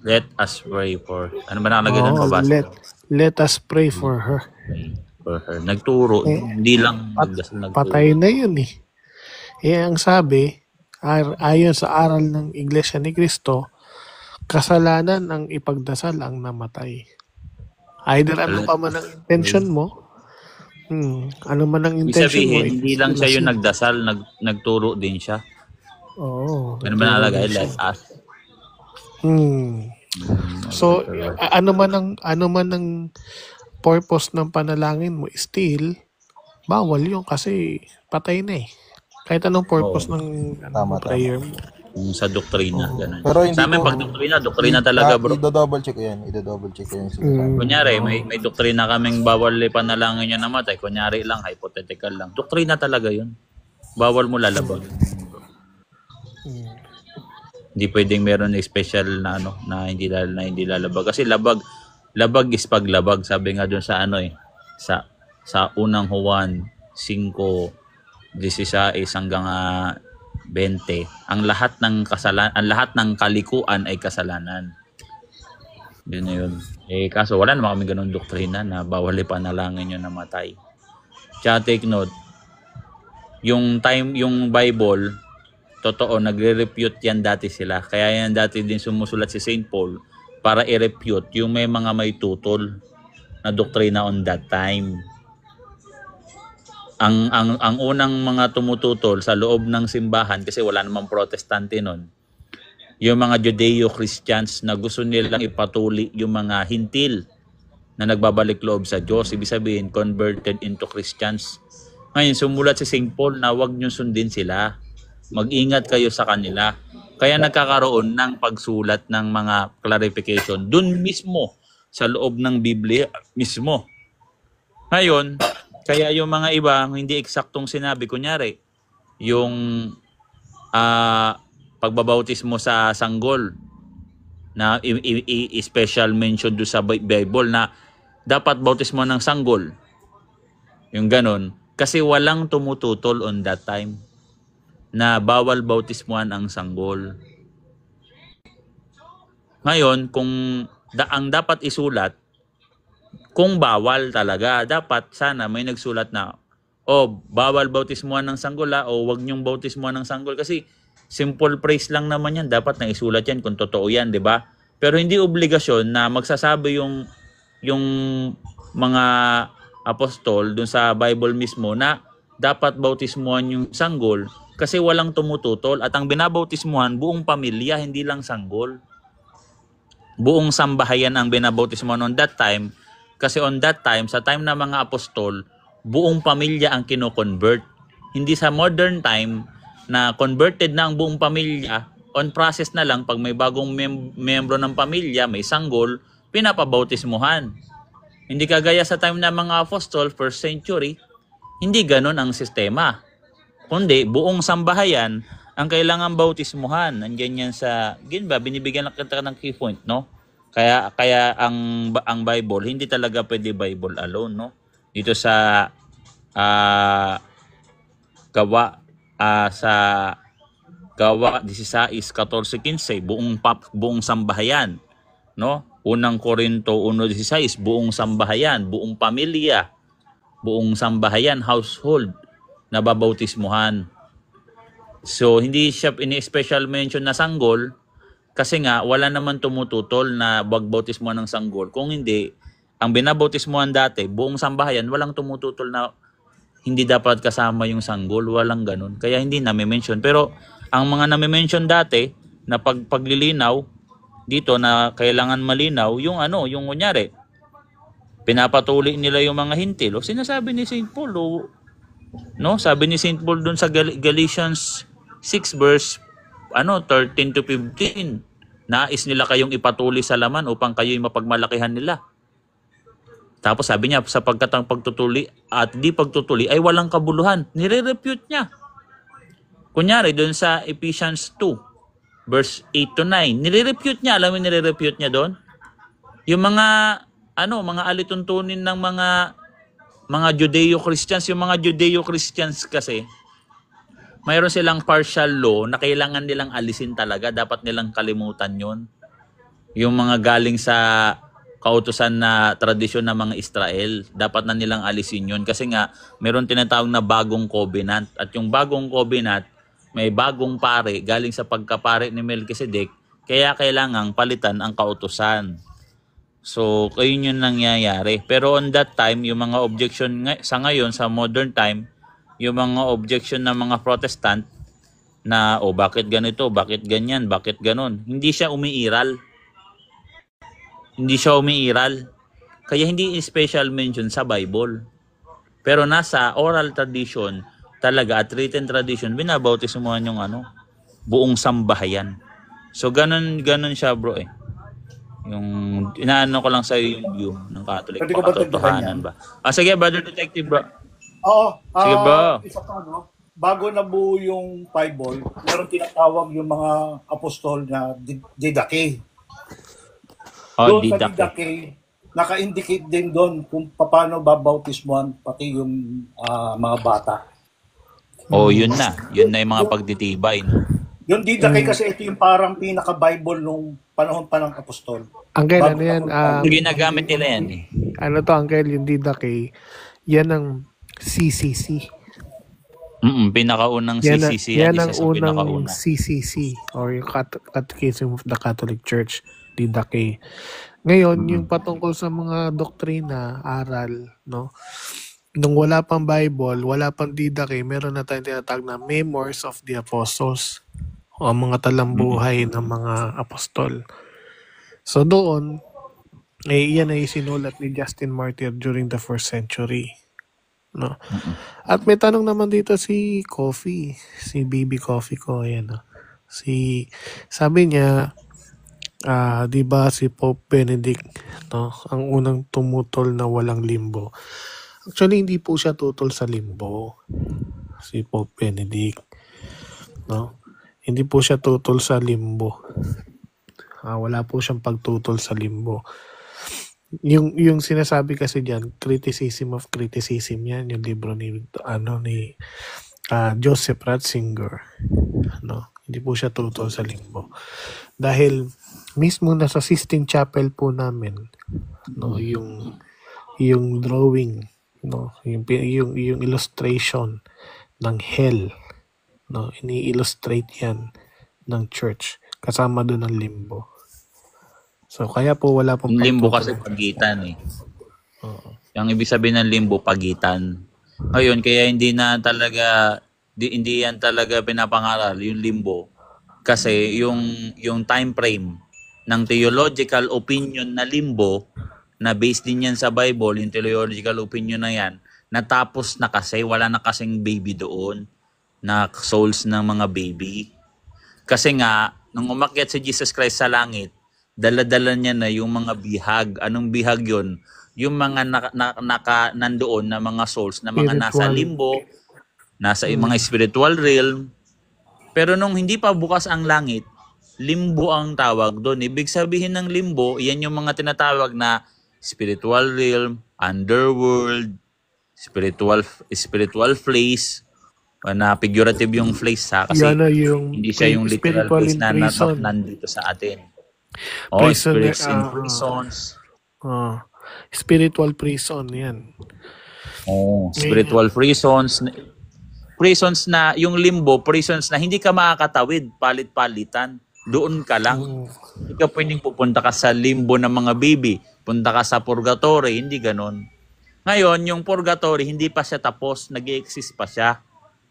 Let us pray for... Ano ba nakalagay doon? Oh, Mabasa let us pray for her. for her. Nagturo, hindi lang nagturo. Patay na yun eh. Ang sabi, ayon sa aral ng Iglesia ni Cristo, kasalanan ang ipagdasal ang namatay. Either ano pa man ang intention mo, ano man ang Ibig intention mo. sabihin, hindi lang siya yung nagdasal, nagturo din siya. Oo. Ano ba nakalagay? Let us. So, ano man ang purpose ng panalangin mo, still, bawal yun kasi patay na eh. Kahit anong purpose ng prayer mo. Sa doktrina, ganun. Pero hindi sa amin, pag doktrina talaga, bro. Ido-double check ko yan. Kunyari, may doktrina kaming bawal panalangin yung namatay. Kunyari lang, hypothetical lang. Doktrina talaga yun. Bawal mo lalabag. Hindi pwedeng meron na special na na hindi lalabag. Kasi labag is paglabag. Sabi nga doon sa sa unang Juan 5:16 hanggang 20, ang lahat ng kalikuan ay kasalanan. Yun na yun. Kaso wala naman kami ganun doktrina na bawal panalangin yung namatay. Tsaka take note, yung Bible, totoo, nagre-refute yan dati sila. Kaya yan dati din sumusulat si St. Paul para i-refute yung may mga may tutol na doktrina on that time. Ang unang mga tumututol sa loob ng simbahan, kasi wala namang protestante nun, yung mga Judeo-Christians na gusto nilang ipatuli yung mga hintil na nagbabalik loob sa Diyos. Ibig sabihin, converted into Christians. Ngayon, sumulat si St. Paul na huwag nyo sundin sila. Mag-ingat kayo sa kanila. Kaya nagkakaroon ng pagsulat ng mga clarification dun mismo sa loob ng Biblia mismo. Ngayon, kaya yung mga iba hindi eksaktong sinabi, kunyari, yung pagbabautismo sa sanggol na special mention do sa Bible na dapat bautismo ng sanggol. Yung ganon. Kasi walang tumututol on that time na bawal bautismuhan ang sanggol. Ngayon, kung ang dapat isulat, kung bawal talaga, dapat sana may nagsulat na, bawal bautismuhan ng sanggol o wag niyong bautismuhan ng sanggol. Kasi simple phrase lang naman yan, dapat na isulat yan kung totoo yan, di ba? Pero hindi obligasyon na magsasabi yung mga apostol dun sa Bible mismo na dapat bautismuhan yung sanggol kasi walang tumututol at ang binabautismuhan buong pamilya, hindi lang sanggol. Buong sambahayan ang binabautismuhan on that time kasi on that time, sa time na mga apostol, buong pamilya ang kino-convert. Hindi sa modern time na converted na ang buong pamilya, on process na lang pag may bagong membro ng pamilya, may sanggol, pinapabautismuhan. Hindi kagaya sa time na mga apostol, first century, hindi ganon ang sistema. Kundi buong sambahayan ang kailangan bautismuhan. Nandiyan yan sa, binibigyan lang kita ng key point, no? Kaya ang Bible, hindi talaga pwede Bible alone, no? Dito sa Gawa 16:14-15, buong sambahayan, no? Unang Korinto 1:16, buong sambahayan, buong pamilya, buong sambahayan, household na babautismuhan. So hindi siya ini-special mention na sanggol kasi nga wala naman tumututol na wag bautismuhan ng sanggol. Kung hindi, ang binabautismuhan dati, buong sambahayan, walang tumututol na hindi dapat kasama yung sanggol, walang ganun. Kaya hindi nami-mention. Pero ang mga nami-mention dati na paglilinaw dito na kailangan malinaw, yung kunyari, pinapatuli nila yung mga hintil. O sinasabi ni St. Paul, no? Sabi ni St. Paul doon sa Galatians 6 verse 13 to 15. Nais nila kayong ipatuli sa laman upang kayo'y mapagmalakihan nila. Tapos sabi niya, sapagkat ang pagtutuli at di pagtutuli ay walang kabuluhan. Nire-refute niya. Kunyari, doon sa Ephesians 2, verse 8 to 9, nire-refute niya. Alam mo nire-refute niya doon? Yung mga, mga alituntunin ng mga Judeo-Christians. Yung mga Judeo-Christians kasi, mayroon silang partial law na kailangan nilang alisin talaga. Dapat nilang kalimutan yon. Yung mga galing sa kautusan na tradisyon ng mga Israel, dapat na nilang alisin yun. Kasi nga, mayroon tinatawag na bagong covenant. At yung bagong covenant, may bagong pare galing sa pagkapare ni Melchizedek, kaya kailangang palitan ang kautusan. So, ayun yung nangyayari. Pero on that time, yung mga objection sa ngayon, sa modern time, yung mga objection ng mga Protestant na, bakit ganito, bakit ganyan, bakit ganon. Hindi siya umiiral. Hindi siya umiiral. Kaya hindi special mention sa Bible. Pero nasa oral tradition talaga at written tradition, binabautismuhan yung buong sambahayan. So, ganon siya bro eh. Yung inaano ko lang sa yung view ng Catholic. Pwede ko ba Katotohanan ba? Sige, Brother Detective bro. Oo. Sige ba? Isa pa, bago nabuo yung Bible, meron tinatawag yung mga apostol na Didache. Doon sa Didache, naka-indicate din doon kung paano babautismuhan pati yung mga bata. Yun na. Yun na yung mga pagtitibay. No? Yung Didache kasi ito yung parang pinaka-Bible nung panahon pa ng apostol. Uncle, ano yan? Ginagamit nila yan eh. Uncle, yung Didache, yan ang CCC. Pinakaunang CCC. Yan ang unang CCC or yung Catechism of the Catholic Church, Didache. Ngayon, yung patungkol sa mga doktrina, aral, no? Nung wala pang Bible, wala pang Didache, meron na tayong tinatawag na Memoirs of the Apostles o ang mga talambuhay ng mga apostol. So doon, iyan ay sinulat ni Justin Martyr during the 1st century. No? At may tanong naman dito si Coffee, si Baby Coffee ko, ayan, no? Sabi niya, di ba si Pope Benedict, no, ang unang tumutol na walang limbo. Actually, hindi po siya tutol sa limbo. Si Pope Benedict, no? Hindi po siya tutol sa limbo. Wala po siyang pagtutol sa limbo. Yung sinasabi kasi diyan, Criticism of Criticism, yan yung libro ni Joseph Ratzinger, no? Hindi po siya tutol sa limbo. Dahil mismo nasa Sistine Chapel po namin, no, yung drawing, no, yung illustration ng hell, no, ini-illustrate yan ng church kasama doon ng limbo. So, kaya po wala pong limbo kasi pagitan eh. Yung ibig sabihin ng limbo, pagitan. Ngayon, kaya hindi yan talaga pinapangaral, yung limbo. Kasi yung time frame ng theological opinion na limbo, na based din yan sa Bible, yung theological opinion na yan, natapos na kasi, wala na kasing baby doon, na souls ng mga baby. Kasi nga, nung umakyat si Jesus Christ sa langit, dala-dala niya na yung mga bihag. Anong bihag yun? Yung mga nandoon na mga souls na mga nasa limbo, nasa mga spiritual realm. Pero nung hindi pa bukas ang langit, limbo ang tawag doon. Ibig sabihin ng limbo, yan yung mga tinatawag na spiritual realm, underworld, spiritual place, na figurative yung place ha, kasi hindi siya yung literal place na nandito sa atin. Spirits in prisons. Spiritual prison, yan. Spiritual prisons. Prisons na, yung limbo, prisons na hindi ka makakatawid, palit-palitan. Doon ka lang. Hindi ka pwedeng pupunta ka sa limbo ng mga baby. Punta ka sa purgatory, hindi ganon. Ngayon, yung purgatory, hindi pa siya tapos, nag-i-exist pa siya.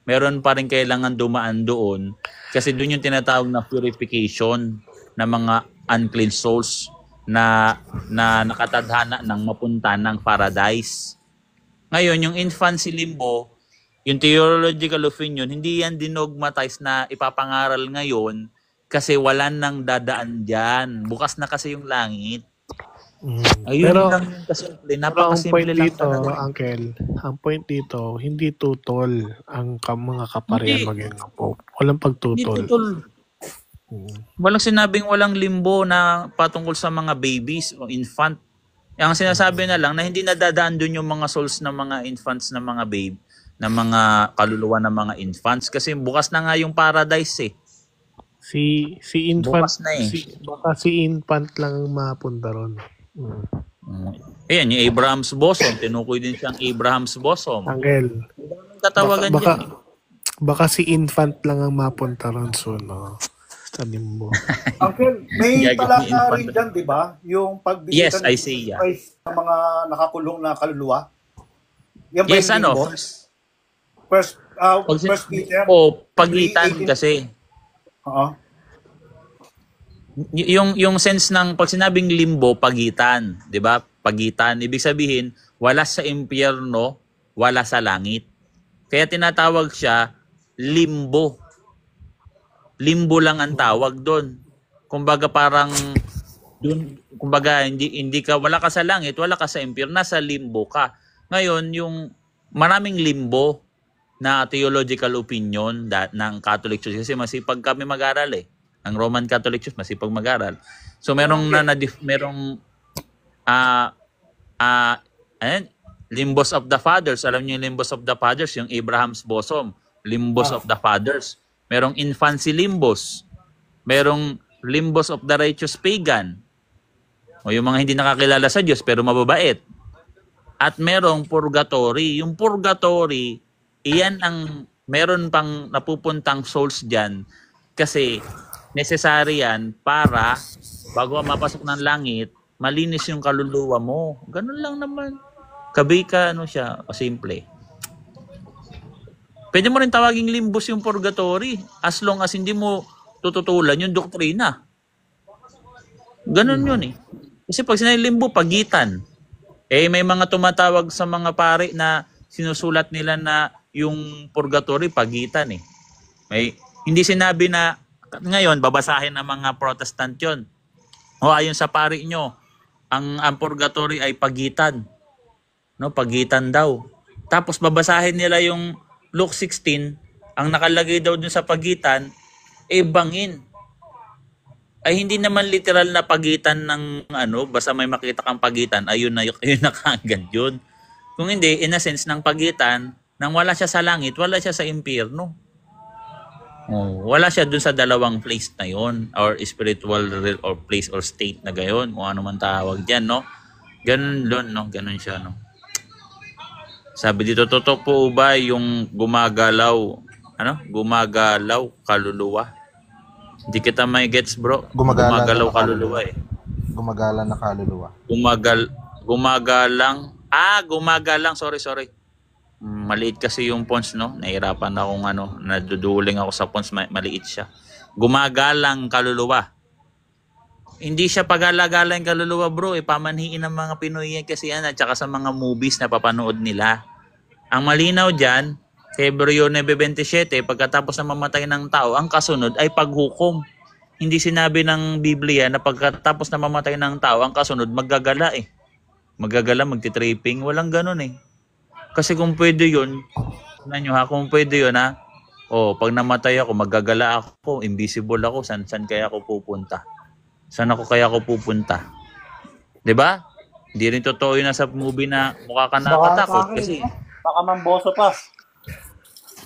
Meron pa rin kailangan dumaan doon. Kasi doon yung tinatawag na purification ng mga unclean souls. na nakatadhana ng mapunta ng paradise. Ngayon, yung infancy limbo, yung theological opinion, hindi yan dinogmatize na ipapangaral ngayon kasi wala nang dadaan dyan. Bukas na kasi yung langit. Ayun Pero, lang yung kasimple. ang Napakasimple point lang dito, talaga. Uncle, ang point dito, hindi tutol ang mga kaparian Hindi. maging apo. Walang Hindi pagtutol. tutol. Walang sinabing walang limbo na patungkol sa mga babies o infant. Ang sinasabi na lang na hindi nadadaan dun yung mga souls ng mga infants na mga babe, na mga kaluluwa ng mga infants kasi bukas na nga yung paradise eh. Si infant, Bukas na eh. baka si infant lang ang mapunta ron. Ayan, yung Abraham's bosom. Tinukoy din siyang Abraham's bosom. Uncle, Katawagan baka, dyan eh. baka si infant lang ang mapunta ron soon, no? Sa limbo. Uncle, may Gagawin talata infant. rin dyan, di ba? Yung Yes, pagbisita ni Isaiah. Christ sa mga nakakulong na kaluluwa. Yan ba Yes, yung ano? limbo? First Peter. O, pagitan 3:18. kasi. Oo. Yung sense ng pag sinabing limbo, pagitan, 'di ba? Pagitan, ibig sabihin wala sa impyerno, wala sa langit. Kaya tinatawag siya limbo. Limbo lang ang tawag doon. Kumbaga parang doon, kumbaga hindi ka, wala ka sa langit, wala ka sa impyerno, nasa limbo ka. Ngayon, yung maraming limbo na theological opinion ng Catholic Church kasi masipag kami mag-aral eh. Ang Roman Catholic Church masipag mag-aral. So merong Limbos of the Fathers. Alam niyo yung Limbos of the Fathers, yung Abraham's bosom, Limbos of the Fathers. Merong infancy limbos. Merong Limbos of the righteous pagan. O yung mga hindi nakakilala sa Diyos pero mababait. At merong purgatory. Yung purgatory, iyan ang meron pang napupuntang souls diyan kasi necessary yan para bago ka mapasok ng langit, malinis yung kaluluwa mo. Ganun lang naman. Kabi ka, siya, simple. Pwede mo rin tawaging limbus yung purgatory as long as hindi mo tututulan yung doktrina. Ganun yun eh. Kasi pag sinay limbo, pagitan. May mga tumatawag sa mga pare na sinusulat nila na yung purgatory, pagitan eh. Hindi sinabi na ngayon, babasahin ng mga Protestant yun. O ayon sa pari nyo, ang purgatory ay pagitan. No, pagitan daw. Tapos babasahin nila yung Luke 16, ang nakalagay daw dun sa pagitan, bangin. Ay hindi naman literal na pagitan ng basta may makita kang pagitan, ayun na kaagad yun. Kung hindi, in a sense ng pagitan, nang wala siya sa langit, wala siya sa impyerno. Wala siya dun sa dalawang place na yon or spiritual or place or state na gayon, kung ano man tawag diyan, no? Ganun doon, no? Ganun siya, no? Sabi dito, totoo po ba yung gumagalaw kaluluwa? Hindi kita may gets, bro. Gumagalaw kaluluwa eh. Gumagala na kaluluwa. Gumagalang, sorry. Maliit kasi yung fonts, no? Nahirapan akong naduduling ako sa fonts, maliit siya. Gumagalang kaluluwa. Hindi siya pagalagalang kaluluwa, bro. Pamanhiin ng mga Pinoy kasi yan at saka sa mga movies na papanood nila. Ang malinaw dyan, Hebreo 9:27, pagkatapos na mamatay ng tao, ang kasunod ay paghukom. Hindi sinabi ng Biblia na pagkatapos na mamatay ng tao, ang kasunod maggagala eh. Maggagala, magtitripping. Walang ganun eh. Kasi kung pwede yun, kung pwede yun pag namatay ako, maggagala ako, invisible ako, saan kaya ako pupunta? Saan ako kaya ako pupunta? 'Di ba? Hindi rin totoo yun nasa movie na mukha ka nakatakot kasi baka mamboso pa.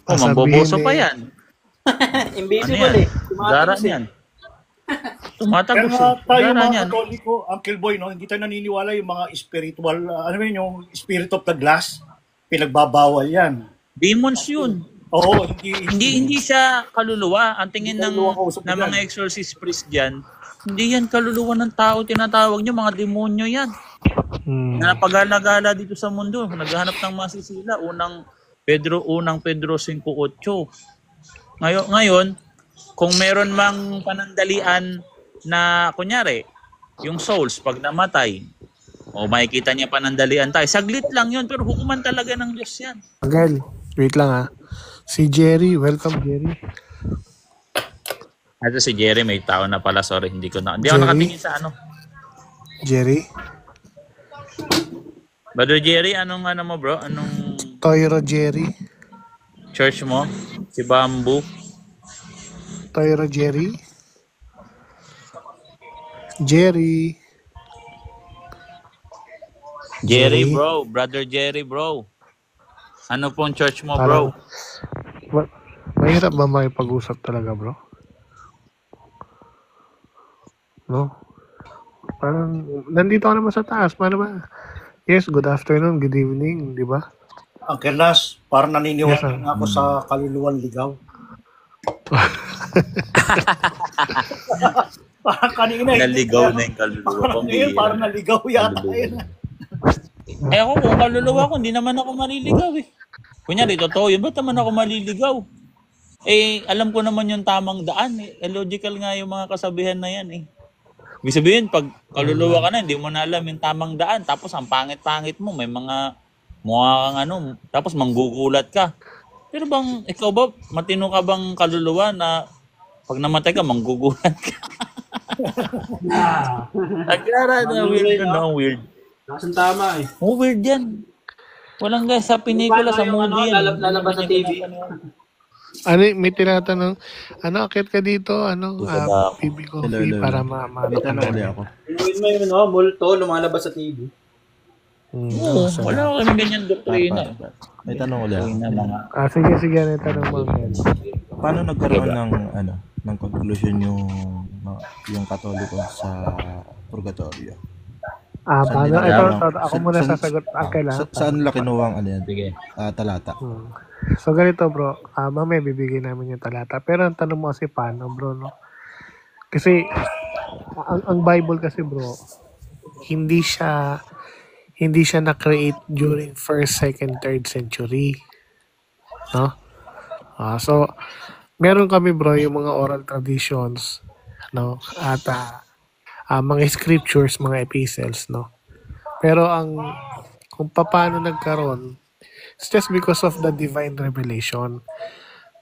Mamboboso pa yan. Invisible Gara niyan. Tumatagos Kaya tayo Gara mga niyan. Katoliko, Uncle Boy, no, hindi tayo naniniwala yung mga spiritual, yung spirit of the glass, pinagbabawal yan. Demons yun. Oo, hindi siya kaluluwa. Ang tingin ng mga exorcist priest diyan, hindi yan kaluluwa ng tao tinatawag nyo, mga demonyo yan. Na napagala-gala dito sa mundo, naghahanap ng masisila. Unang Pedro 5:8. Ngayon, kung meron mang panandalian na kunyari, yung souls pag namatay. O makikita niya panandalian tayo. Saglit lang yun, pero hukuman talaga ng Diyos yan. Angel, wait lang ha. Si Jerry, welcome Jerry. Ito si Jerry, may tao na pala. Sorry, hindi ako Jerry? nakatingin sa ano. Jerry? Brother Jerry, anong ano mo bro? Anong Toyro Jerry? church mo? Si Bamboo? Toyro Jerry? Jerry? Jerry bro, Brother Jerry bro. Ano pong church mo bro? Mahirap ba makipag-usap talaga bro? No? Parang, nandito ka naman sa taas. Paano ba? Yes, good afternoon, good evening, di ba? Ang Kernas, parang naniniwala Yes, na ako sa kaluluwang ligaw. Parang kanina. Naligaw na yung kaluluwa ko. Parang naligaw yata yun. Eh ako, kung kaluluwa ko, hindi naman ako maliligaw eh. Kunyari, totoo yun, ba't naman ako maliligaw? Eh, alam ko naman yung tamang daan eh. Logical nga yung mga kasabihan na yan eh. Ibig sabihin, pag kaluluwa ka na, hindi mo na alam yung tamang daan. Tapos ang pangit-pangit mo, may mga mukha kang ano, tapos manggugulat ka. Pero bang, ikaw ba, matino ka bang kaluluwa na pag namatay ka, manggugulat ka? Agara na, weird ka na, weird. Nasaan tama eh. Oh, weird yan. Walang guys, sa pelikula, sa movie yan. Lalabas sa TV. Ano, may tinatanong, akit ka dito, PB Coffee para Tanong ulit ako. Inuwin mo yung multo, lumalabas sa TV. Oo, wala ko kami ganyan doktrina. May tanong ulit ako. Sige, may tanong mo. Paano nagkaroon ng conclusion yung Katoliko sa purgatorio? Paano? Ito, ako muna sasagot. Saan nila kinuha ang talata? So, ganito bro, mamaya bibigyan namin yung talata. Pero ang tanong mo kasi paano bro, no? Kasi, ang Bible kasi bro, hindi siya na-create during 1st, 2nd, 3rd century. No? So, meron kami bro yung mga oral traditions, no? At mga scriptures, mga epistles, no? Pero kung paano nagkaroon, it's just because of the divine revelation.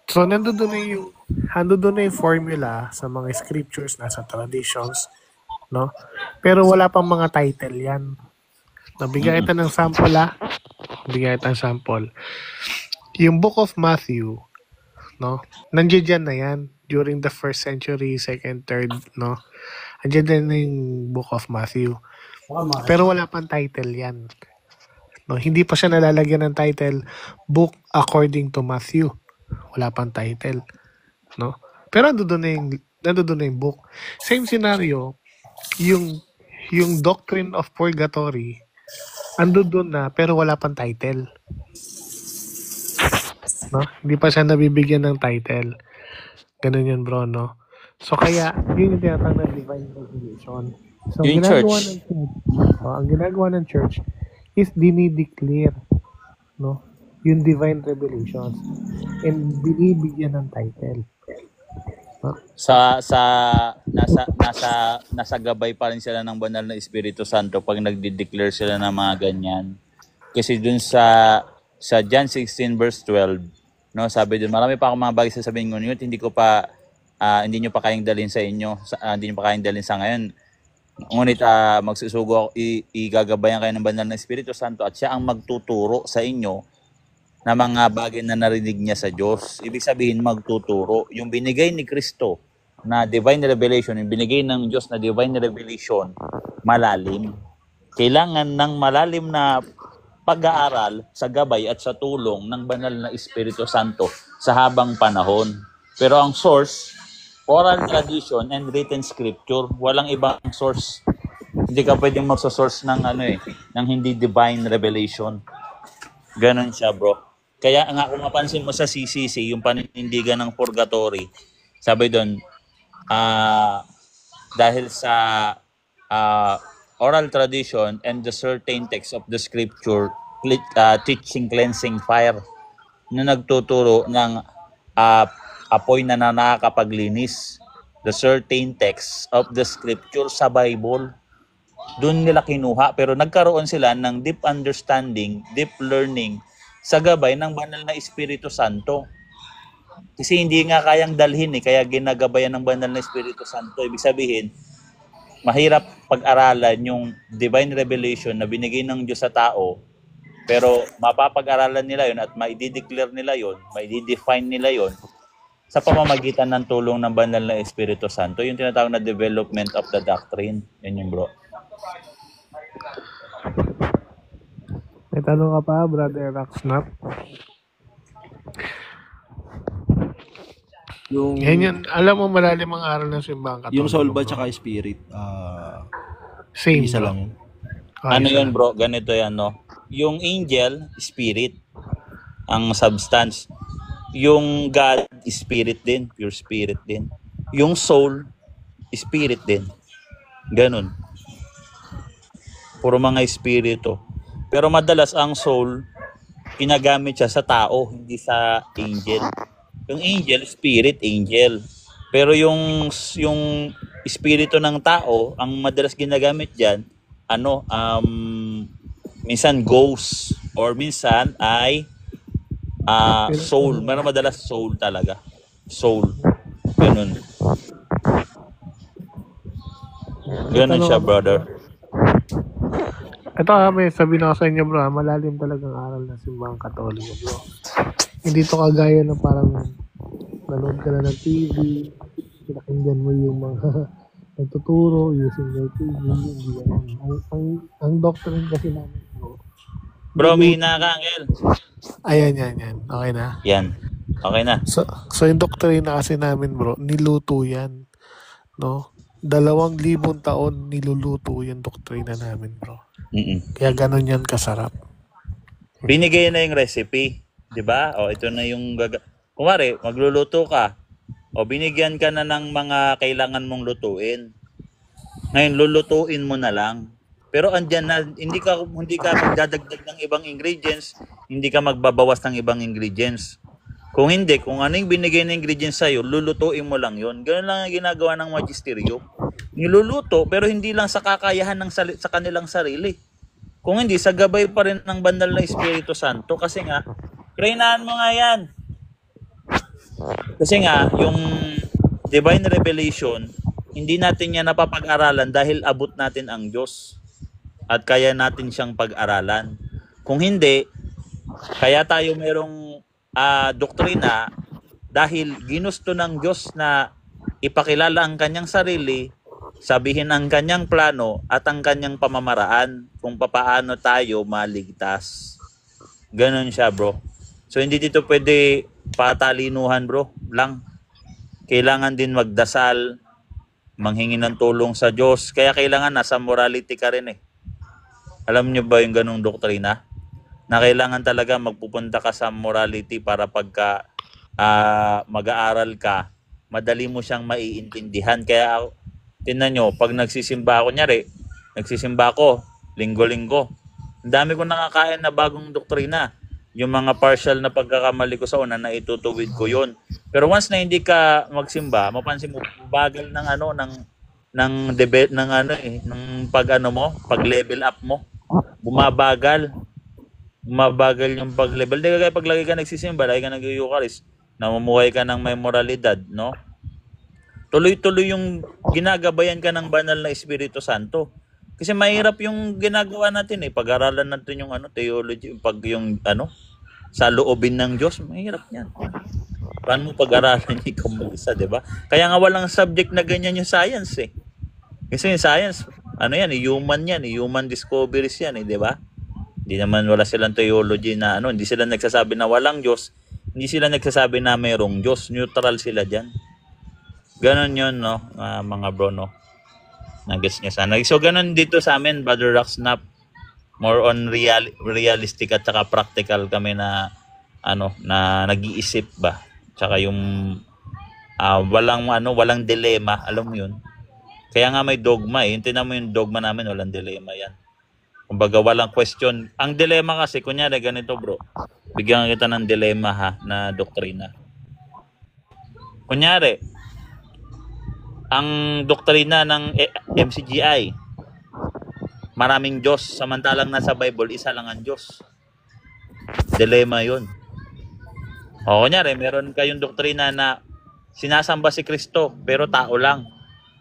So, nandoon na yung formula sa mga scriptures, nasa traditions, no? Pero wala pang mga title yan. Nabigyan kita ng sample, Bigyan kita ng sample. Yung Book of Matthew, no? Nandiyan na yan during the 1st century, 2nd, 3rd, no? Nandiyan na yung Book of Matthew. Pero wala pang title yan. No, hindi pa siya nalalagyan ng title Book According to Matthew. Wala pang title, no? Pero nandoon na yung book. Same scenario, yung Doctrine of Purgatory, nandoon na pero wala pang title. No? Hindi pa siya nabibigyan ng title. Ganun yun, bro, no? So kaya yun yung tinatawag na divine revelation. So yung church. Ang ginagawa ng church is dinideclare, no, yung divine revelations and binibigyan ng title. No? Nasa gabay pa rin sila ng banal na Espiritu Santo pag nagde-declare sila ng mga ganyan. Kasi dun sa John 16 verse 12, no, sabi dun, marami pa akong mga bagay sasabihin ngunit hindi nyo pa kayang dalhin sa inyo, hindi nyo pa kayang dalhin sa ngayon. Ngunit magsusugo ako, igagabayan kayo ng banal na Espiritu Santo at siya ang magtuturo sa inyo na mga bagay na narinig niya sa Diyos. Ibig sabihin, magtuturo. Yung binigay ni Kristo na divine revelation, yung binigay ng Diyos na divine revelation, malalim. Kailangan ng malalim na pag-aaral sa gabay at sa tulong ng banal na Espiritu Santo sa habang panahon. Pero ang source, oral tradition and written scripture, walang ibang source. Hindi ka pwedeng magsosource ng ng hindi divine revelation. Ganon siya, bro. Kaya nga kung mapansin mo sa CCC, yung paninindigan ng purgatory, sabi doon, dahil sa oral tradition and the certain text of the scripture, teaching cleansing fire, na nagtuturo ng apoy na nakakapaglinis. The certain text of the scripture sa Bible. doon nila kinuha, pero nagkaroon sila ng deep understanding, deep learning sa gabay ng banal na Espiritu Santo. Kasi hindi nga kayang dalhin kaya ginagabayan ng banal na Espiritu Santo. Ibig sabihin, mahirap pag-aralan yung divine revelation na binigay ng Diyos sa tao, pero mapapag-aralan nila yon at maidi-declare nila yon, maidi-define nila yon sa pamamagitan ng tulong ng banal na Espiritu Santo. Yung tinatawag na development of the doctrine. Yan yung bro. May tanong ka pa, Brother Raxnap? Yan, alam mo malalim ang aral ng simbahang Katoliko. Yung soul ba tsaka spirit? Same isa bro. lang yun. Ano yun bro? Ganito yan, no? Yung angel, spirit, ang substance. Yung God, spirit din. Pure spirit din. Yung soul, spirit din. Ganun. Puro mga espiritu. Pero madalas ang soul, ginagamit siya sa tao, hindi sa angel. Yung angel, spirit, angel. Pero yung espiritu ng tao, ang madalas ginagamit diyan, minsan ghost or minsan ay soul. Pero madalas soul talaga. Soul. Ganun. Ganun siya, brother. Ito may sabihin ako sa inyo bro, malalim talagang aral ng simbahang Katoliko bro. Hindi to kagaya na parang nanood ka na ng TV, pinakinggan mo yung mga nagtuturo using their TV, hindi yan. Ang doctrine kasi namin bro. Bro, may nakakangel. Ayan. Okay na? Yan. Okay na. So yung doctrine na kasi namin bro, niluto yan. No? 2,000 taon niluluto yung doktrina namin bro. Kaya ganun yan kasarap. Binigay na yung recipe, 'di ba? O ito na yung kumare, magluluto ka. O binigyan ka na ng mga kailangan mong lutuin. Ngayon lulutuin mo na lang. Pero andyan na, hindi ka magdadagdag ng ibang ingredients, hindi ka magbabawas ng ibang ingredients. Kung hindi, kung ano yung binigay na ingredients sa'yo, lulutuin mo lang yun. Ganun lang ang ginagawa ng magisterium. Niluluto, pero hindi lang sa kakayahan sa kanilang sarili. Kung hindi, sa gabay pa rin ng banal na Espiritu Santo. Kasi nga, trainahan mo nga yan. Kasi nga, yung divine revelation, hindi natin yan napapag-aralan dahil abot natin ang Diyos. At kaya natin siyang pag-aralan. Kung hindi, kaya tayo merong doktrina dahil ginusto ng Diyos na ipakilala ang kanyang sarili, sabihin ang kanyang plano at ang kanyang pamamaraan kung papaano tayo maligtas. Ganon siya bro. So hindi dito pwede patalinuhan bro lang. Kailangan din magdasal, manghingi ng tulong sa Diyos. Kaya kailangan nasa morality ka rin Alam niyo ba yung ganong doktrina? Na kailangan talaga magpupunta ka sa morality para pagka mag-aaral ka, madali mo siyang maiintindihan. Kaya tingnan nyo, pag nagsisimba ako, nagsisimba ako, linggo-linggo, ang dami ko nakakain na bagong doktrina. Yung mga partial na pagkakamali ko sa una, na itutuwid ko yun. Pero once na hindi ka magsimba, mapansin mo, bagal ng pag-level up mo. Bumabagal yung pag-level. Di kaya pag lagi ka nagsisimba, lagi ka nag-Eucharist, namumuhay ka ng may moralidad, no? Tuloy-tuloy yung ginagabayan ka ng banal na Espiritu Santo. Kasi mahirap yung ginagawa natin pag-aralan natin yung theology, sa loobin ng Diyos, mahirap yan. Paano mo pag-aralan ikaw mag-isa, di ba? Kaya nga walang subject na ganyan yung science Kasi yung science, human discoveries yan di ba? Hindi naman wala silang theology na hindi sila nagsasabi na walang Diyos, hindi sila nagsasabi na mayroong Diyos, neutral sila diyan. Ganon 'yon mga bro Nag-gets niya sana. So ganon dito sa amin, Brother Raxnap. More on realistic at saka practical kami na na nag-iisip ba. Tsaka yung walang dilema, alam mo 'yun. Kaya nga may dogma Yung tinan mo yung dogma namin, walang dilema yan. Kumbaga walang question. Ang dilema kasi, kunyari ganito bro, bigyan kita ng dilema na doktrina. Kunyari, ang doktrina ng MCGI, maraming Diyos. Samantalang nasa Bible, isa lang ang Diyos. Dilema yun. O kunyari, meron kayong doktrina na sinasamba si Kristo, pero tao lang.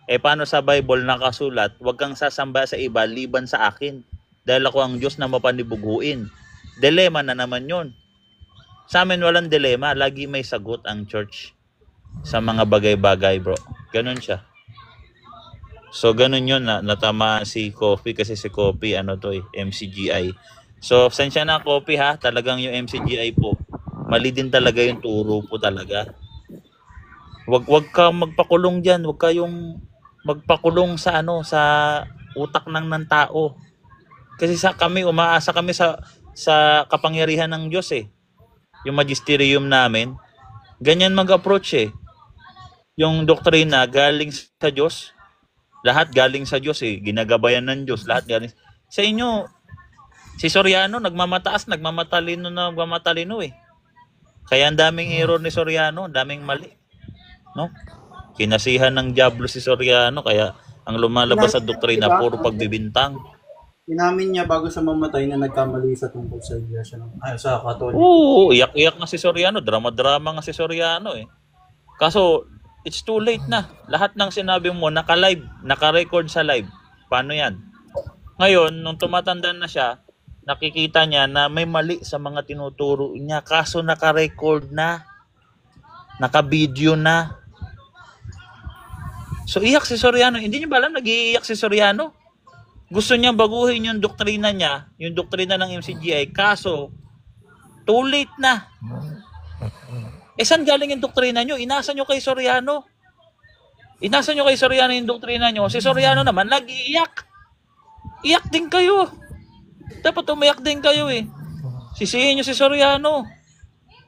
Paano sa Bible nakasulat, huwag kang sasamba sa iba, liban sa akin. Dahil ako ang Diyos na mapanibuguin. Dilema na naman yun. Sa amin walang dilema, lagi may sagot ang church sa mga bagay-bagay, bro. Ganun siya. So, ganun yun na natama si Coffee kasi si Coffee, MCGI. So, sensya na Coffee ha, talagang yung MCGI po. Mali din talaga yung turo po talaga. Wag ka magpakulong diyan, wag kayong magpakulong sa sa utak ng tao. Kasi umaasa kami sa kapangyarihan ng Diyos eh. Yung magisterium namin, ganyan mag-approach eh. Yung doktrina galing sa Diyos, lahat galing sa Diyos eh. Ginagabayan ng Diyos, lahat galing. Sa inyo, si Soriano nagmamatalino eh. Kaya ang daming error ni Soriano, daming mali. No? Kinasihan ng diablo si Soriano, kaya ang lumalabas sa doktrina, puro pagbibintang. Inamin niya bago sa mamatay na nagkamali sa tungkol sa iglesia sa Katoliko. Oo, iyak-iyak nga si Soriano, drama-drama nga si Soriano eh. Kaso, it's too late na. Lahat ng sinabi mo, naka-live, naka-record sa live. Paano yan? Ngayon, nung tumatanda na siya, nakikita niya na may mali sa mga tinuturo niya. Kaso naka-record na. Naka-video na. So, iyak si Soriano. Hindi niyo ba alam, nag-iiyak si Soriano? Gusto niya baguhin yung doktrina niya, yung doktrina ng MCGI, kaso too late na. Saan galing yung doktrina nyo? Inasa nyo kay Soriano. Inasa nyo kay Soriano yung doktrina nyo. Si Soriano naman, nag-iiyak. Iyak din kayo. Dapat umiyak din kayo eh. Sisihin nyo si Soriano.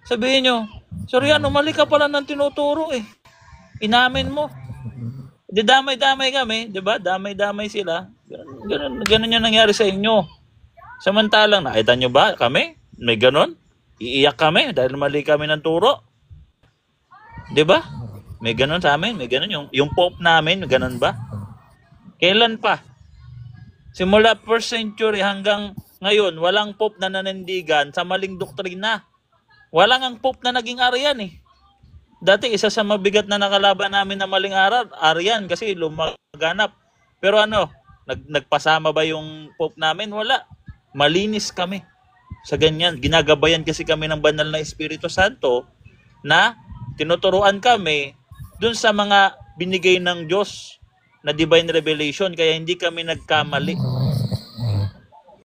Sabihin nyo, Soriano, mali ka pala ng tinuturo eh. Inamin mo. Di damay-damay kami, di ba? Damay-damay sila. Ganun yung nangyari sa inyo. Samantalang, nakita nyo ba kami? May ganun? Iiyak kami dahil mali kami ng turo. Di ba? May ganun sa amin. May ganun. Yung Pope namin, may ganun ba? Kailan pa? Simula 1st century hanggang ngayon, walang Pope na nanindigan sa maling doktrina. Walang ang Pope na naging Arian eh. Dati isa sa mabigat na nakalaban namin na maling Arian kasi lumaganap. Pero nagpasama ba yung Pope namin? Wala. Malinis kami sa ganyan. Ginagabayan kasi kami ng banal na Espiritu Santo na tinuturuan kami dun sa mga binigay ng Diyos na divine revelation, kaya hindi kami nagkamali.